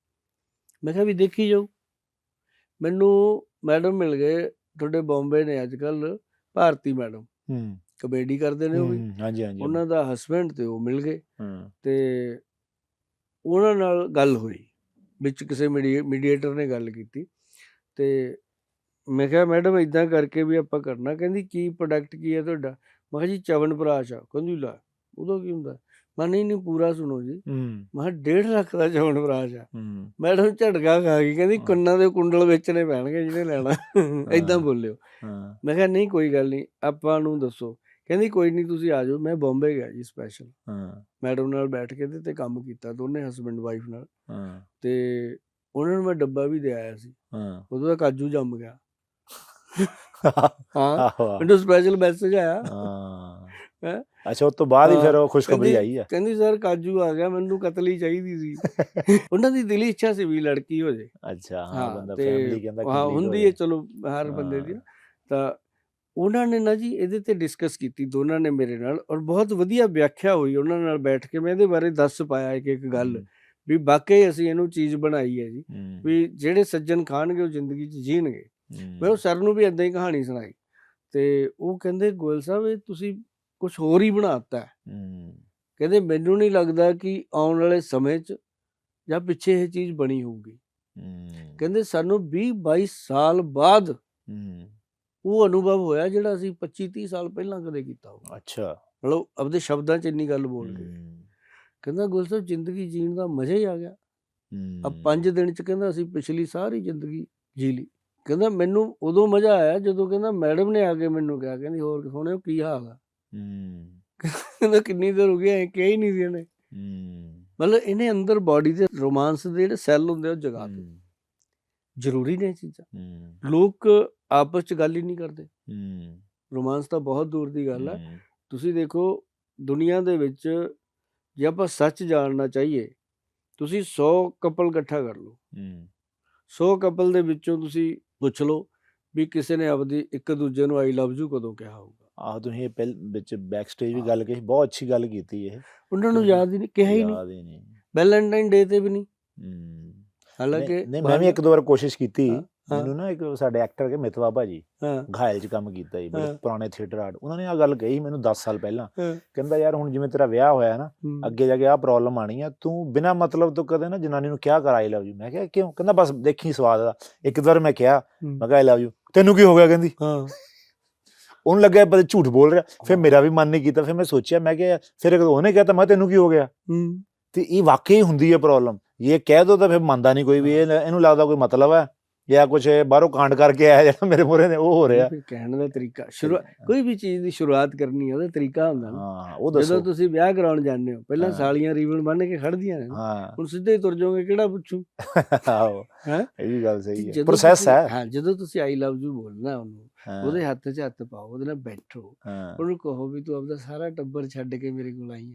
ਮੈਂ ਕਿਹਾ ਵੀ ਦੇਖੀ ਜਾਓ। ਮੈਨੂੰ ਮੈਡਮ ਮਿਲ ਗਏ ਤੁਹਾਡੇ ਬੰਬੇ ਨੇ ਅੱਜ ਕੱਲ੍ਹ, ਭਾਰਤੀ ਮੈਡਮ, ਕਮੇਡੀ ਕਰਦੇ ਨੇ ਉਹ ਵੀ, ਉਹਨਾਂ ਦਾ ਹਸਬੈਂਡ ਤੇ ਉਹ ਮਿਲ ਗਏ। ਤੇ ਉਹਨਾਂ ਨਾਲ ਗੱਲ ਹੋਈ, ਵਿੱਚ ਕਿਸੇ ਮੀਡੀਏਟਰ ਨੇ ਗੱਲ ਕੀਤੀ। ਤੇ ਮੈਂ ਕਿਹਾ ਮੈਡਮ ਇੱਦਾਂ ਕਰਕੇ ਵੀ ਆਪਾਂ ਕਰਨਾ। ਕਹਿੰਦੀ ਕੀ ਪ੍ਰੋਡਕਟ ਕੀ ਹੈ ਤੁਹਾਡਾ? ਮੈਂ ਕਿਹਾ ਜੀ ਚਵਨਪ੍ਰਾਸ਼ ਆ। ਕਹਿੰਦੀ ਲੈ ਉਦੋਂ ਕੀ ਹੁੰਦਾ? ਮੈਂ ਨਹੀਂ ਪੂਰਾ ਸੁਣੋ ਜੀ। ਮੈਂ ਕਿਹਾ 1.5 ਲੱਖ ਦਾ ਚਵਨਪ੍ਰਾਸ਼ ਆ। ਮੈਡਮ ਝਟਕਾ ਖਾ ਗਈ, ਕਹਿੰਦੀ ਕੰਨਾਂ ਦੇ ਕੁੰਡਲ ਵੇਚਣੇ ਪੈਣਗੇ ਜਿਹਨੇ ਲੈਣਾ, ਏਦਾਂ ਬੋਲਿਓ। ਮੈਂ ਕਿਹਾ ਨਹੀਂ ਕੋਈ ਗੱਲ ਨਹੀਂ, ਆਪਾਂ ਨੂੰ ਦੱਸੋ। ਕਹਿੰਦੀ ਕੋਈ ਨਹੀਂ ਤੁਸੀਂ ਆ ਜਾਓ। ਮੈਂ ਬੰਬੇ ਗਿਆ ਜੀ ਸਪੈਸ਼ਲ, ਮੈਡਮ ਨਾਲ ਬੈਠ ਕੇ ਤੇ ਕੰਮ ਕੀਤਾ, ਦੋਨੇ ਹਸਬੈਂਡ ਵਾਈਫ ਨਾਲ। ਤੇ ਉਹਨਾਂ ਨੂੰ ਮੈਂ ਡੱਬਾ ਵੀ ਦੇ ਆਇਆ ਸੀ, ਉਦੋਂ ਦਾ ਕਾਜੂ ਜੰਮ ਗਿਆ। ਹਾਂ, ਮੈਨੂੰ ਸਪੈਸ਼ਲ ਮੈਸੇਜ ਆਇਆ। ਅੱਛਾ, ਉਸ ਤੋਂ ਬਾਅਦ ਹੀ ਫਿਰ ਉਹ ਖੁਸ਼ਖਬਰੀ ਆਈ ਆ। ਕਹਿੰਦੀ ਸਰ ਕਾਜੂ ਆ ਗਿਆ, ਮੈਨੂੰ ਕਤਲੀ ਚਾਹੀਦੀ ਸੀ। ਉਹਨਾਂ ਦੀ ਦਿਲੀ ਇੱਛਾ ਸੀ ਵੀ ਲੜਕੀ ਹੋ ਜਾਏ। ਅੱਛਾ, ਹਾਂ, ਹੁੰਦੀ ਹੈ ਚਲੋ ਹਰ ਬੰਦੇ ਦੀ। ਤਾਂ ਉਹਨਾਂ ਨੇ ਨਾ ਜੀ ਇਹਦੇ ਤੇ ਡਿਸਕਸ ਕੀਤੀ ਦੋਨਾਂ ਨੇ ਮੇਰੇ ਨਾਲ, ਔਰ ਬਹੁਤ ਵਧੀਆ ਵਿਆਖਿਆ ਹੋਈ ਉਹਨਾਂ ਨਾਲ ਬੈਠ ਕੇ। ਮੈਂ ਇਹਦੇ ਬਾਰੇ ਦੱਸ ਪਾਇਆ ਇੱਕ ਗੱਲ ਵੀ ਵਾਕਈ ਅਸੀਂ ਇਹਨੂੰ ਚੀਜ਼ ਬਣਾਈ ਹੈ ਜੀ, ਵੀ ਜਿਹੜੇ ਸੱਜਣ ਖਾਣਗੇ ਉਹ ਜ਼ਿੰਦਗੀ 'ਚ ਜੀਣਗੇ। ਮੈਂ ਉਹ ਸਰ ਨੂੰ ਵੀ ਏਦਾਂ ਹੀ ਕਹਾਣੀ ਸੁਣਾਈ, ਤੇ ਉਹ ਕਹਿੰਦੇ ਗੋਇਲ ਸਾਹਿਬ ਇਹ ਤੁਸੀਂ ਕੁਛ ਹੋਰ ਹੀ ਬਣਾਤਾ। ਕਹਿੰਦੇ ਮੈਨੂੰ ਨਹੀਂ ਲੱਗਦਾ ਕਿ ਆਉਣ ਵਾਲੇ ਸਮੇਂ 'ਚ ਜਾਂ ਪਿੱਛੇ ਇਹ ਚੀਜ਼ ਬਣੀ ਹੋਊਗੀ। ਕਹਿੰਦੇ ਸਾਨੂੰ 20-22 ਸਾਲ ਬਾਅਦ ਉਹ ਅਨੁਭਵ ਹੋਇਆ ਜਿਹੜਾ ਅਸੀਂ 25-30 ਸਾਲ ਪਹਿਲਾਂ ਕਦੇ ਕੀਤਾ ਹੋਊਗਾ। ਅੱਛਾ, ਮਤਲਬ ਆਪਦੇ ਸ਼ਬਦਾਂ 'ਚ ਇੰਨੀ ਗੱਲ ਬੋਲ ਗਏ। ਕਹਿੰਦਾ ਗੋਇਲ ਸਾਹਿਬ ਜ਼ਿੰਦਗੀ ਜੀਣ ਦਾ ਮਜ਼ਾ ਹੀ ਆ ਗਿਆ। ਆ 5 ਦਿਨ 'ਚ ਕਹਿੰਦਾ ਅਸੀਂ ਪਿਛਲੀ ਸਾਰੀ ਜ਼ਿੰਦਗੀ ਜੀ ਲਈ। ਕਹਿੰਦਾ ਮੈਨੂੰ ਉਦੋਂ ਮਜ਼ਾ ਆਇਆ ਜਦੋਂ ਕਹਿੰਦਾ ਮੈਡਮ ਨੇ ਆ ਕੇ ਮੈਨੂੰ ਕਿਹਾ, ਕਹਿੰਦੀ ਹੋਰ ਸੁਣਿਓ ਕੀ ਹਾਲ ਆ। ਕਹਿੰਦਾ ਕਿੰਨੀ ਦੇਰ ਹੋ ਗਈ, ਐਂ ਕਿਹਾ ਹੀ ਨਹੀਂ ਸੀ ਇਹਨੇ। ਮਤਲਬ ਇਹਨੇ ਅੰਦਰ ਬਾਡੀ ਦੇ ਰੋਮਾਂਸ ਦੇ ਜਿਹੜੇ ਸੈੱਲ ਹੁੰਦੇ ਉਹ ਜਗਾ ਦਿੱਤੇ। ਜ਼ਰੂਰੀ ਨੇ ਇਹ ਚੀਜ਼ਾਂ। ਲੋਕ ਆਪਸ 'ਚ ਗੱਲ ਹੀ ਨਹੀਂ ਕਰਦੇ। ਰੋਮਾਂਸ ਤਾਂ ਬਹੁਤ ਦੂਰ ਦੀ ਗੱਲ ਹੈ। ਤੁਸੀਂ ਦੇਖੋ ਦੁਨੀਆ ਦੇ ਵਿੱਚ ਜੇ ਆਪਾਂ ਸੱਚ ਜਾਣਨਾ ਚਾਹੀਏ, ਤੁਸੀਂ 100 ਕਪਲ ਇਕੱਠਾ ਕਰ ਲਓ, 100 ਕਪਲ ਦੇ ਵਿੱਚੋਂ ਤੁਸੀਂ ਪੁੱਛ ਲਓ ਵੀ ਕਿਸੇ ਨੇ ਆਪਦੀ ਇੱਕ ਦੂਜੇ ਨੂੰ ਆਈ ਲਵ ਯੂ ਕਦੋਂ ਕਿਹਾ ਹੋਊਗਾ। ਆਹ ਤੁਸੀਂ ਇਹ ਵਿੱਚ ਬੈਕ ਸਟੇਜ ਵੀ ਗੱਲ ਕਹੀ, ਬਹੁਤ ਅੱਛੀ ਗੱਲ ਕੀਤੀ ਇਹ। ਉਹਨਾਂ ਨੂੰ ਯਾਦ ਹੀ ਨਹੀਂ, ਕਿਹਾ ਹੀ ਨਹੀਂ। ਵੈਲੈਂਟਾਈਨ ਡੇ ਤੇ ਵੀ ਨਹੀਂ। ਹਾਲਾਂਕਿ ਮੈਂ ਵੀ 1-2 ਵਾਰ ਕੋਸ਼ਿਸ਼ ਕੀਤੀ। ਮੈਨੂੰ ਨਾ ਇੱਕ ਸਾਡੇ ਐਕਟਰ ਕੇ ਮਿਤਵਾ ਭਾਜੀ, ਘਾਇਲ 'ਚ ਕੰਮ ਕੀਤਾ ਜੀ, ਬੜੇ ਪੁਰਾਣੇ ਥੀਏਟਰ ਆਰਟ, ਉਹਨਾਂ ਨੇ ਆਹ ਗੱਲ ਕਹੀ ਮੈਨੂੰ 10 ਸਾਲ ਪਹਿਲਾਂ। ਕਹਿੰਦਾ ਯਾਰ ਹੁਣ ਜਿਵੇਂ ਤੇਰਾ ਵਿਆਹ ਹੋਇਆ ਨਾ, ਅੱਗੇ ਜਾ ਕੇ ਆਹ ਪ੍ਰੋਬਲਮ ਆਣੀ ਆ, ਤੂੰ ਬਿਨਾਂ ਮਤਲਬ ਤੋਂ ਕਦੇ ਨਾ ਜਨਾਨੀ ਨੂੰ ਕਿਹਾ ਕਰ ਆਈ ਲਵ ਯੂ। ਮੈਂ ਕਿਹਾ ਕਿਉਂ? ਕਹਿੰਦਾ ਬਸ ਦੇਖੀ ਸਵਾਦ ਦਾ। 1 ਵਾਰ ਮੈਂ ਕਿਹਾ, ਮੈਂ ਕਿਹਾ ਆਈ ਲਵ ਯੂ, ਤੈਨੂੰ ਕੀ ਹੋ ਗਿਆ? ਕਹਿੰਦੀ ਉਹਨੂੰ ਲੱਗਿਆ ਪਤਾ ਝੂਠ ਬੋਲ ਰਿਹਾ। ਫਿਰ ਮੇਰਾ ਵੀ ਮਨ ਨਹੀਂ ਕੀਤਾ। ਫਿਰ ਮੈਂ ਸੋਚਿਆ, ਮੈਂ ਕਿਹਾ ਫਿਰ ਉਹਨੇ ਕਹਿ ਤਾ ਮੈਂ ਤੈਨੂੰ ਕੀ ਹੋ ਗਿਆ। ਤੇ ਇਹ ਵਾਕਈ ਹੁੰਦੀ ਹੈ ਪ੍ਰੋਬਲਮ। ਇਹ ਕਹਿ ਦੋ ਤਾਂ ਫਿਰ ਮੰਨਦਾ ਨਹੀਂ ਕੋਈ ਵੀ, ਇਹਨੂੰ ਲੱਗਦਾ ਕੋਈ ਮਤਲਬ ਹੈ। ਜਾਂ ਕੁਝ ਬਾਹਰੋਂ ਕਾਂਡ ਕਰਕੇ ਆਇਆ ਜਿਹੜਾ ਮੇਰੇ ਮੂਹਰੇ ਨੇ ਉਹ ਹੋ ਰਿਹਾ। ਫਿਰ ਕਹਿਣ ਦਾ ਤਰੀਕਾ, ਕੋਈ ਵੀ ਚੀਜ਼ ਦੀ ਸ਼ੁਰੂਆਤ ਕਰਨੀ ਉਹਦਾ ਤਰੀਕਾ ਹੁੰਦਾ ਨਾ। ਹਾਂ, ਉਹ ਦੱਸੋ। ਜਦੋਂ ਤੁਸੀਂ ਵਿਆਹ ਕਰਾਉਣ ਜਾਂਦੇ ਹੋ ਪਹਿਲਾਂ ਸਾਲੀਆਂ ਰੀਬਨ ਬੰਨ੍ਹ ਕੇ ਖੜਦੀਆਂ ਨੇ, ਹੁਣ ਸਿੱਧੇ ਹੀ ਤੁਰ ਜਾਓਗੇ, ਕਿਹੜਾ ਪੁੱਛੂ। ਆਹੋ, ਹੈ ਇਹ ਵੀ ਗੱਲ ਸਹੀ ਹੈ, ਪ੍ਰੋਸੈਸ ਹੈ। ਹਾਂ, ਜਦੋਂ ਤੁਸੀਂ ਆਈ ਲਵ ਯੂ ਬੋਲਣਾ ਉਹਨੂੰ, ਉਹਦੇ ਹੱਥ 'ਚ ਹੱਥ ਪਾਓ, ਉਹਦੇ ਨਾਲ ਬੈਠੋ, ਉਹਨੂੰ ਕਹੋ ਵੀ ਤੂੰ ਆਪਦਾ ਸਾਰਾ ਟੱਬਰ ਛੱਡ ਕੇ ਮੇਰੇ ਕੋਲ ਆਈ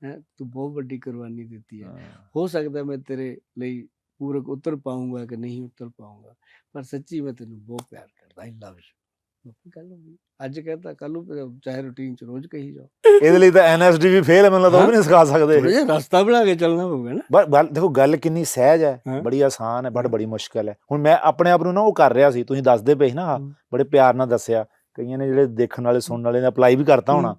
ਹੈ, ਤੂੰ ਬਹੁਤ ਵੱਡੀ ਕੁਰਬਾਨੀ ਦਿੱਤੀ ਹੈ, ਹੋ ਸਕਦਾ ਮੈਂ ਤੇਰੇ ਲਈ ਪੂਰਕ ਉਤਰ ਪਾਊਂਗਾ ਕਿ ਨਹੀਂ ਉਤਰ ਪਾਊਂਗਾ, ਪਰ ਸੱਚੀ ਮੈਂ ਤੈਨੂੰ ਬਹੁਤ ਪਿਆਰ ਕਰਦਾ, ਆਈ ਲਵ ਯੂ। ਗੱਲ ਹੋ ਗਈ, ਅੱਜ ਕਹਿੰਦਾ ਕੱਲ ਨੂੰ ਚਾਹੇ ਰੂਟੀਨ 'ਚ ਰੋਜ਼ ਕਹੀ ਜਾਓ। ਇਹਦੇ ਲਈ ਤਾਂ NSD ਵੀ ਫੇਲ ਹੈ, ਮੈਨੂੰ ਲੱਗਦਾ ਉਹ ਵੀ ਨਹੀਂ ਸਿਖਾ ਸਕਦੇ। ਰਸਤਾ ਬਣਾ ਕੇ ਚੱਲਣਾ ਪਊਗਾ ਨਾ। ਦੇਖੋ ਗੱਲ ਕਿੰਨੀ ਸਹਿਜ ਹੈ, ਬੜੀ ਆਸਾਨ ਹੈ, ਬਟ ਬੜੀ ਮੁਸ਼ਕਲ ਹੈ। ਹੁਣ ਮੈਂ ਆਪਣੇ ਆਪ ਨੂੰ ਨਾ ਉਹ ਕਰ ਰਿਹਾ ਸੀ, ਤੁਸੀਂ ਦੱਸਦੇ ਪਏ ਨਾ, ਬੜੇ ਪਿਆਰ ਨਾਲ ਦੱਸਿਆ, ਕਈਆਂ ਨੇ ਜਿਹੜੇ ਦੇਖਣ ਵਾਲੇ ਸੁਣਨ ਵਾਲੇ ਨੇ ਅਪਲਾਈ ਵੀ ਕਰਤਾ ਹੋਣਾ।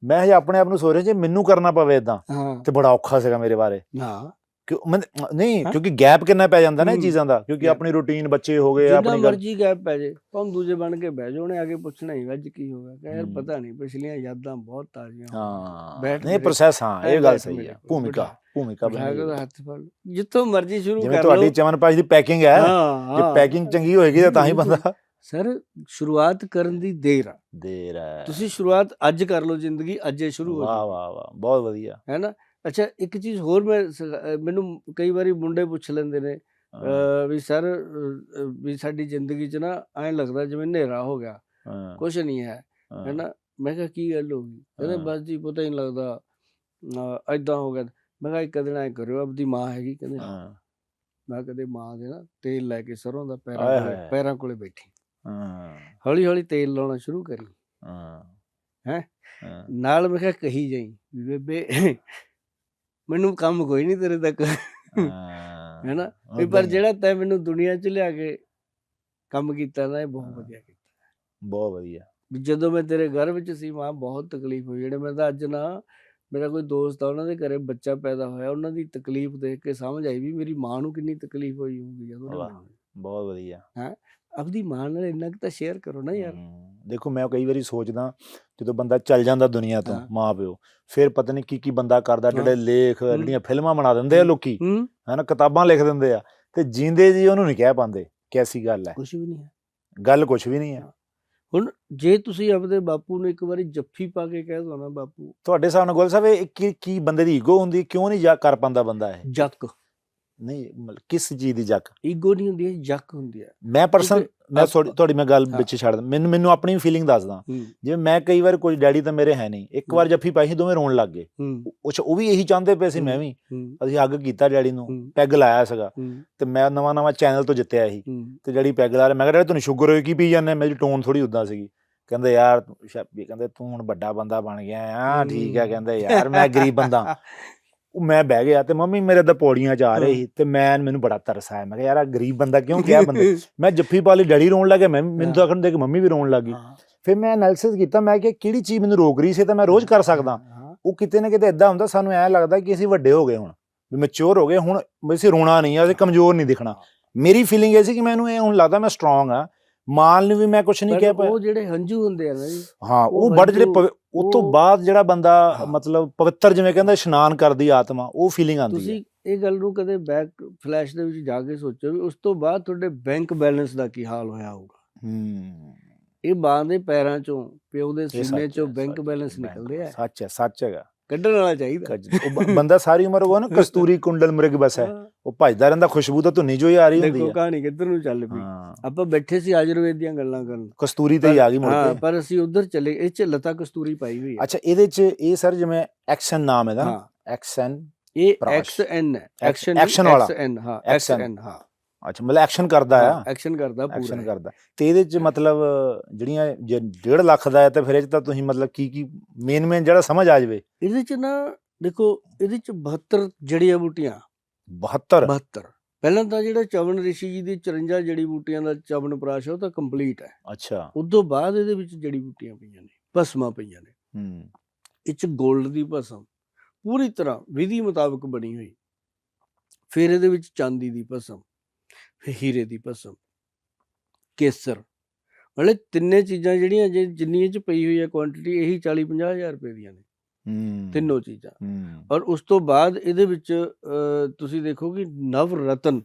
ਮੈਂ ਹਜੇ ਆਪਣੇ ਆਪ ਨੂੰ ਸੋਚ ਰਿਹਾ ਜੇ ਮੈਨੂੰ ਕਰਨਾ ਪਵੇ ਏਦਾਂ ਤੇ ਬੜਾ ਔਖਾ ਸੀਗਾ ਮੇਰੇ ਬਾਰੇ। ਨਹੀਂ, ਕਿਉਂਕਿ ਗੈਪ ਕਿੰਨਾ ਪੈ ਜਾਂਦਾ ਨਾ ਇਹ ਚੀਜ਼ਾਂ ਦਾ, ਕਿਉਂਕਿ ਆਪਣੀ ਰੂਟੀਨ, ਬੱਚੇ ਹੋ ਗਏ, ਆਪਣੀ ਮਰਜ਼ੀ ਗੈਪ ਪੈ ਜੇ, ਭਾਵੇਂ ਦੂਜੇ ਬਣ ਕੇ ਬਹਿ ਜਾਓ, ਉਹਨੇ ਆ ਕੇ ਪੁੱਛਣਾ ਹੀ ਅੱਜ ਕੀ ਹੋ ਗਿਆ, ਕਹੇ ਯਾਰ ਪਤਾ ਨਹੀਂ, ਪਿਛਲੀਆਂ ਯਾਦਾਂ ਬਹੁਤ ਤਾਜ਼ੀਆਂ। ਹਾਂ, ਨਹੀਂ ਪ੍ਰੋਸੈਸ, ਹਾਂ ਇਹ ਗੱਲ ਸਹੀ ਹੈ। ਭੂਮਿਕਾ ਹੱਥ ਫੜ, ਜਿੱਥੋਂ ਮਰਜ਼ੀ ਸ਼ੁਰੂ ਕਰ ਲਓ। ਤੁਹਾਡੀ ਚਮਨਪਾਸ਼ ਦੀ ਪੈਕਿੰਗ ਹੈ, ਜੇ ਪੈਕਿੰਗ ਚੰਗੀ ਹੋਏਗੀ ਤਾਂ ਹੀ ਬੰਦਾ। ਸਰ, ਸ਼ੁਰੂਆਤ ਕਰਨ ਦੀ ਦੇਰ ਆ, ਤੁਸੀਂ ਸ਼ੁਰੂਆਤ ਅੱਜ ਕਰ ਲਓ, ਜ਼ਿੰਦਗੀ ਅੱਜੇ ਸ਼ੁਰੂ ਹੋ ਜਾਏ। ਵਾਹ ਵਾਹ ਵਾਹ, ਬਹੁਤ ਵਧੀਆ ਹੈ ਨਾ। ਅੱਛਾ, ਇੱਕ ਚੀਜ਼ ਹੋਰ, ਮੈਨੂੰ ਕਈ ਵਾਰੀ ਮੁੰਡੇ ਪੁੱਛ ਲੈਂਦੇ ਨੇ ਵੀ ਸਰ ਵੀ ਸਾਡੀ ਜ਼ਿੰਦਗੀ 'ਚ ਨਾ ਐਂ ਲੱਗਦਾ ਜਿਵੇਂ ਹਨੇਰਾ ਹੋ ਗਿਆ, ਕੁਛ ਨਹੀਂ ਹੈ ਨਾ। ਮੈਂ ਕਿਹਾ ਕੀ ਗੱਲ ਹੋ ਗਈ? ਕਹਿੰਦੇ ਬਸ ਜੀ ਪਤਾ ਹੀ ਨਹੀਂ ਲੱਗਦਾ, ਏਦਾਂ ਹੋ ਗਿਆ। ਮੈਂ ਕਿਹਾ ਇੱਕ ਦਿਨ ਐਂ ਕਰਿਓ, ਆਪਦੀ ਮਾਂ ਹੈਗੀ? ਕਹਿੰਦੇ ਹਾਂ। ਮੈਂ ਕਦੇ ਮਾਂ ਦੇ ਨਾ ਤੇਲ ਲੈ ਕੇ ਸਰੋਂ ਦਾ ਪੈਰਾਂ ਕੋਲੇ ਬੈਠੀ, ਹੌਲੀ ਹੌਲੀ ਤੇਲ ਲਾਉਣਾ ਸ਼ੁਰੂ ਕਰੀ, ਹੈ ਨਾਲ। ਮੈਂ ਕਿਹਾ ਕਹੀ ਜਾਈ ਵੀ ਬੇਬੇ ਮੈਨੂੰ ਕੰਮ ਕੋਈ ਨਹੀਂ ਤੇਰੇ ਤੱਕ, ਹੈ ਨਾ, ਪਰ ਜਿਹੜਾ ਤੈਂ ਮੈਨੂੰ ਦੁਨੀਆ 'ਚ ਲਿਆ ਕੇ ਕੰਮ ਕੀਤਾ ਨਾ, ਇਹ ਬਹੁਤ ਵਧੀਆ ਕੀਤਾ, ਬਹੁਤ ਵਧੀਆ। ਜਦੋਂ ਮੈਂ ਤੇਰੇ ਘਰ ਵਿੱਚ ਸੀ ਮਾਂ, ਬਹੁਤ ਤਕਲੀਫ ਹੋਈ। ਜਿਹੜੇ ਮੈਂ ਤਾਂ ਅੱਜ ਨਾ, ਮੇਰਾ ਕੋਈ ਦੋਸਤ ਆ, ਉਹਨਾਂ ਦੇ ਘਰੇ ਬੱਚਾ ਪੈਦਾ ਹੋਇਆ, ਉਹਨਾਂ ਦੀ ਤਕਲੀਫ ਦੇਖ ਕੇ ਸਮਝ ਆਈ ਵੀ ਮੇਰੀ ਮਾਂ ਨੂੰ ਕਿੰਨੀ ਤਕਲੀਫ ਹੋਈ ਹੋਊਗੀ ਜਦੋਂ। ਬਹੁਤ ਵਧੀਆ। ਹੈ, ਆਪਦੀ ਮਾਂ ਨਾਲ ਇੰਨਾ ਕੁ ਤਾਂ ਸ਼ੇਅਰ ਕਰੋ ਨਾ ਯਾਰ। ਦੇਖੋ, ਮੈਂ ਕਈ ਵਾਰੀ ਸੋਚਦਾ, ਜਦੋਂ ਬੰਦਾ ਚੱਲ ਜਾਂਦਾ ਦੁਨੀਆ ਤੋਂ, ਮਾਂ ਪਿਓ, ਫਿਰ ਪਤਾ ਨਹੀਂ ਕੀ ਬੰਦਾ ਕਰਦਾ। ਜਿਹੜੇ ਲੇਖ, ਜਿਹੜੀਆਂ ਫਿਲਮਾਂ ਬਣਾ ਦਿੰਦੇ ਆ ਲੋਕੀ, ਹਨਾ, ਕਿਤਾਬਾਂ ਲਿਖ ਦਿੰਦੇ ਆ, ਤੇ ਜੀਂਦੇ ਜੀ ਉਹਨੂੰ ਨਹੀਂ ਕਹਿ ਪਾਉਂਦੇ ਕੈਸੀ ਗੱਲ ਹੈ। ਕੁਛ ਵੀ ਨਹੀਂ ਹੈ, ਗੱਲ ਕੁਛ ਵੀ ਨਹੀਂ ਹੈ। ਹੁਣ ਜੇ ਤੁਸੀਂ ਆਪਦੇ ਬਾਪੂ ਨੂੰ ਇੱਕ ਵਾਰੀ ਜੱਫੀ ਪਾ ਕੇ ਕਹਿ ਦੋ ਨਾ ਬਾਪੂ, ਤੁਹਾਡੇ ਹਿਸਾਬ ਨਾਲ ਗੋਲ ਸਾਹਿਬ ਇਹ ਕੀ ਬੰਦੇ ਦੀ ਈਗੋ ਹੁੰਦੀ, ਕਿਉਂ ਨਹੀਂ ਕਰ ਪਾਉਂਦਾ ਬੰਦਾ ਇਹ? ਜੱਕ ਨਹੀਂ, ਕਿਸ ਚੀਜ਼ ਦੀ ਜੱਕ? ਈਗੋ ਨਹੀਂ ਹੁੰਦੀ, ਜੱਕ ਹੁੰਦੀ ਹੈ। ਮੈਂ ਤੁਹਾਡੀ ਮੈਂ ਗੱਲ ਵਿੱਚ ਛੱਡ, ਮੈਨੂੰ ਆਪਣੀ ਫੀਲਿੰਗ ਦੱਸਦਾ। ਜਿਵੇਂ ਮੈਂ ਕਈ ਵਾਰ, ਕੋਈ ਡੈਡੀ ਤਾਂ ਮੇਰੇ ਹੈ ਨਹੀਂ, ਇੱਕ ਵਾਰ ਜੱਫੀ ਪਾਈ ਸੀ, ਦੋਵੇਂ ਰੋਣ ਲੱਗ ਗਏ। ਉਹ ਵੀ ਇਹੀ ਚਾਹੁੰਦੇ ਪਏ ਸੀ, ਮੈਂ ਵੀ। ਅਸੀਂ ਹੱਗ ਕੀਤਾ ਡੈਡੀ ਨੂੰ, ਪੈਗ ਲਾਇਆ ਸੀਗਾ, ਤੇ ਮੈਂ ਨਵਾਂ ਚੈਨਲ ਤੋਂ ਜਿੱਤਿਆ ਸੀ, ਤੇ ਡੈਡੀ ਪੈਗ ਲਾ ਰਿਹਾ। ਮੈਂ ਕਿਹਾ ਡੈਡੀ ਤੁਹਾਨੂੰ ਸ਼ੂਗਰ ਹੋਈ, ਕੀ ਪੀ ਜਾਂਦੇ? ਮੇਰੀ ਟੋਨ ਥੋੜੀ ਉਦਾਂ ਸੀਗੀ। ਕਹਿੰਦੇ ਯਾਰ ਕਹਿੰਦੇ ਤੂੰ ਹੁਣ ਵੱਡਾ ਬੰਦਾ ਬਣ ਗਿਆ ਆ, ਠੀਕ ਹੈ। ਕਹਿੰਦੇ ਯਾਰ ਮੈਂ ਗਰੀਬ ਬੰਦਾ। ਮੈਂ ਬਹਿ ਗਿਆ, ਤੇ ਮੰਮੀ ਮੇਰੇ ਤਾਂ ਪੌੜੀਆਂ 'ਚ ਆ ਰਹੇ ਸੀ, ਤੇ ਮੈਨੂੰ ਬੜਾ ਤਰਸ ਆਇਆ। ਮੈਂ ਕਿਹਾ ਯਾਰ ਗਰੀਬ ਬੰਦਾ ਕਿਉਂ ਕਿਹਾ ਬੰਦੇ? ਮੈਂ ਜੱਫੀ ਪਾ ਲਈ, ਡੈਡੀ ਰੋਣ ਲੱਗੇ, ਮੈਨੂੰ ਤਾਂ ਆਖਣ ਦੇ ਕਿ ਮੰਮੀ ਵੀ ਰੋਣ ਲੱਗ ਗਈ। ਫਿਰ ਮੈਂ ਐਨਾਲਿਸਿਸ ਕੀਤਾ, ਮੈਂ ਕਿਹਾ ਕਿਹੜੀ ਚੀਜ਼ ਮੈਨੂੰ ਰੋਕ ਰਹੀ ਸੀ, ਤਾਂ ਮੈਂ ਰੋਜ਼ ਕਰ ਸਕਦਾ। ਉਹ ਕਿਤੇ ਨਾ ਕਿਤੇ ਏਦਾਂ ਹੁੰਦਾ, ਸਾਨੂੰ ਐਂ ਲੱਗਦਾ ਕਿ ਅਸੀਂ ਵੱਡੇ ਹੋ ਗਏ, ਹੁਣ ਵੀ ਮੈਚਿਓਰ ਹੋ ਗਏ, ਹੁਣ ਅਸੀਂ ਰੋਣਾ ਨਹੀਂ, ਅਸੀਂ ਕਮਜ਼ੋਰ ਨਹੀਂ ਦਿਖਣਾ। ਮੇਰੀ ਫੀਲਿੰਗ ਇਹ ਸੀ ਕਿ ਮੈਨੂੰ ਇਹ ਹੁਣ ਲੱਗਦਾ ਮੈਂ ਸਟਰੋਂਗ ਆ, ਮਾਲ ਨੂੰ ਵੀ ਮੈਂ ਕੁਛ ਨਹੀਂ ਕਹਿ ਪਾਇਆ। ਉਹ ਜਿਹੜੇ ਹੰਝੂ ਹੁੰਦੇ ਆ ਨਾ ਜੀ, ਹਾਂ, ਉਹ ਬੜ ਜਿਹੜੇ ਉਹ ਤੋਂ ਬਾਅਦ ਜਿਹੜਾ ਬੰਦਾ ਮਤਲਬ ਪਵਿੱਤਰ, ਜਿਵੇਂ ਕਹਿੰਦਾ ਇਸ਼ਨਾਨ ਕਰਦੀ ਆਤਮਾ, ਉਹ ਫੀਲਿੰਗ ਆਉਂਦੀ ਹੈ। ਤੁਸੀਂ ਇਹ ਗੱਲ ਨੂੰ ਕਦੇ ਬੈਕ ਫਲੈਸ਼ ਦੇ ਵਿੱਚ ਜਾ ਕੇ ਸੋਚੋ ਵੀ ਉਸ ਤੋਂ ਬਾਅਦ ਤੁਹਾਡੇ ਬੈਂਕ ਬੈਲੈਂਸ ਦਾ ਕੀ ਹਾਲ ਹੋਇਆ ਹੋਊਗਾ। ਇਹ ਮਾਂ ਦੇ ਪੈਰਾਂ ਚੋਂ, ਪਿਓ ਦੇ ਸੀਨੇ ਚੋਂ ਬੈਂਕ ਬੈਲੈਂਸ ਨਿਕਲਦੇ ਆ। ਸੱਚ ਹੈ, ਸੱਚ ਹੈਗਾ, ਕੱਢਣ ਵਾਲਾ ਚਾਹੀਦਾ। ਉਹ ਬੰਦਾ ਸਾਰੀ ਉਮਰ ਉਹ ਨਾ ਕਸਤੂਰੀ ਕੁੰਡਲ ਮ੍ਰਿਗ ਬਸ ਹੈ, ਉਹ ਭਜਦਾ ਰਹਿੰਦਾ, ਖੁਸ਼ਬੂ ਤਾਂ ਧੁੰਨੀ ਜੋ ਹੀ ਆ ਰਹੀ ਹੁੰਦੀ ਹੈ। ਦੇਖੋ ਕਹਾਣੀ ਕਿੱਧਰ ਨੂੰ ਚੱਲ ਪਈ। ਆਪਾਂ ਬੈਠੇ ਸੀ ਆਯੁਰਵੇਦ ਦੀਆਂ ਗੱਲਾਂ ਕਰਨ, ਕਸਤੂਰੀ ਤੇ ਹੀ ਆ ਗਈ ਮੁੜ ਕੇ, ਪਰ ਅਸੀਂ ਉਧਰ ਚਲੇ। ਇਹ 'ਚ ਲਤਾ ਕਸਤੂਰੀ ਪਾਈ ਹੋਈ ਹੈ। ਅੱਛਾ, ਇਹਦੇ 'ਚ ਇਹ ਸਰ ਜਿਵੇਂ ਐਕਸ਼ਨ ਨਾਮ ਇਹਦਾ, ਐਕਸ਼ਨ, ਇਹ XN ਹੈ, ਐਕਸ਼ਨ ਵਾਲਾ। ਹਾਂ, XN, ਹਾਂ। ਅੱਛਾ, ਮਤਲਬ ਐਕਸ਼ਨ ਕਰਦਾ ਆ, ਐਕਸ਼ਨ ਕਰਦਾ, ਐਕਸ਼ਨ ਕਰਦਾ। ਤੇ ਇਹਦੇ 'ਚ ਮਤਲਬ ਜਿਹੜੀਆਂ 1.5 ਲੱਖ ਦਾ ਹੈ, ਤੇ ਫਿਰ ਇਹ 'ਚ ਤਾਂ ਤੁਸੀਂ ਮਤਲਬ ਕੀ ਮੇਨ ਜਿਹੜਾ ਸਮਝ ਆ ਜਾਵੇ ਇਹਦੇ 'ਚ ਨਾ। ਦੇਖੋ, ਇਹਦੇ 'ਚ 72 ਜੜੀਆਂ ਬੂਟੀਆਂ, 72। ਪਹਿਲਾਂ ਤਾਂ ਜਿਹੜਾ ਚਵਨ ਰਿਸ਼ੀ ਜੀ ਦੀ 54 ਜੜੀ ਬੂਟੀਆਂ ਦਾ ਚਵਨ ਪ੍ਰਾਸ਼ ਉਹ ਤਾਂ ਕੰਪਲੀਟ ਹੈ। ਅੱਛਾ, ਉਦੋਂ ਬਾਅਦ ਇਹਦੇ ਵਿੱਚ ਜੜੀ ਬੂਟੀਆਂ ਪਈਆਂ ਨੇ, ਭਸਮਾਂ ਪਈਆਂ ਨੇ। ਇਹ 'ਚ ਗੋਲਡ ਦੀ ਭਸਮ ਪੂਰੀ ਤਰ੍ਹਾਂ ਵਿਧੀ ਮੁਤਾਬਕ ਬਣੀ ਹੋਈ, ਫਿਰ ਇਹਦੇ ਵਿੱਚ ਚਾਂਦੀ ਦੀ ਭਸਮ, ਫਿਰ ਹੀਰੇ ਦੀ ਭਸਮ, ਕੇਸਰ, ਮਤਲਬ ਤਿੰਨੇ ਚੀਜ਼ਾਂ ਜਿਹੜੀਆਂ ਜਿੰਨੀ ਇਹ 'ਚ ਪਈ ਹੋਈ ਹੈ ਕੁਆਂਟਿਟੀ, ਇਹੀ 40-50 ਹਜ਼ਾਰ ਰੁਪਏ ਦੀਆਂ ਨੇ, ਤਿੰਨੋਂ ਚੀਜ਼ਾਂ। ਔਰ ਉਸ ਤੋਂ ਬਾਅਦ ਇਹਦੇ ਵਿੱਚ ਤੁਸੀਂ ਦੇਖੋ ਕਿ ਨਵ ਰਤਨ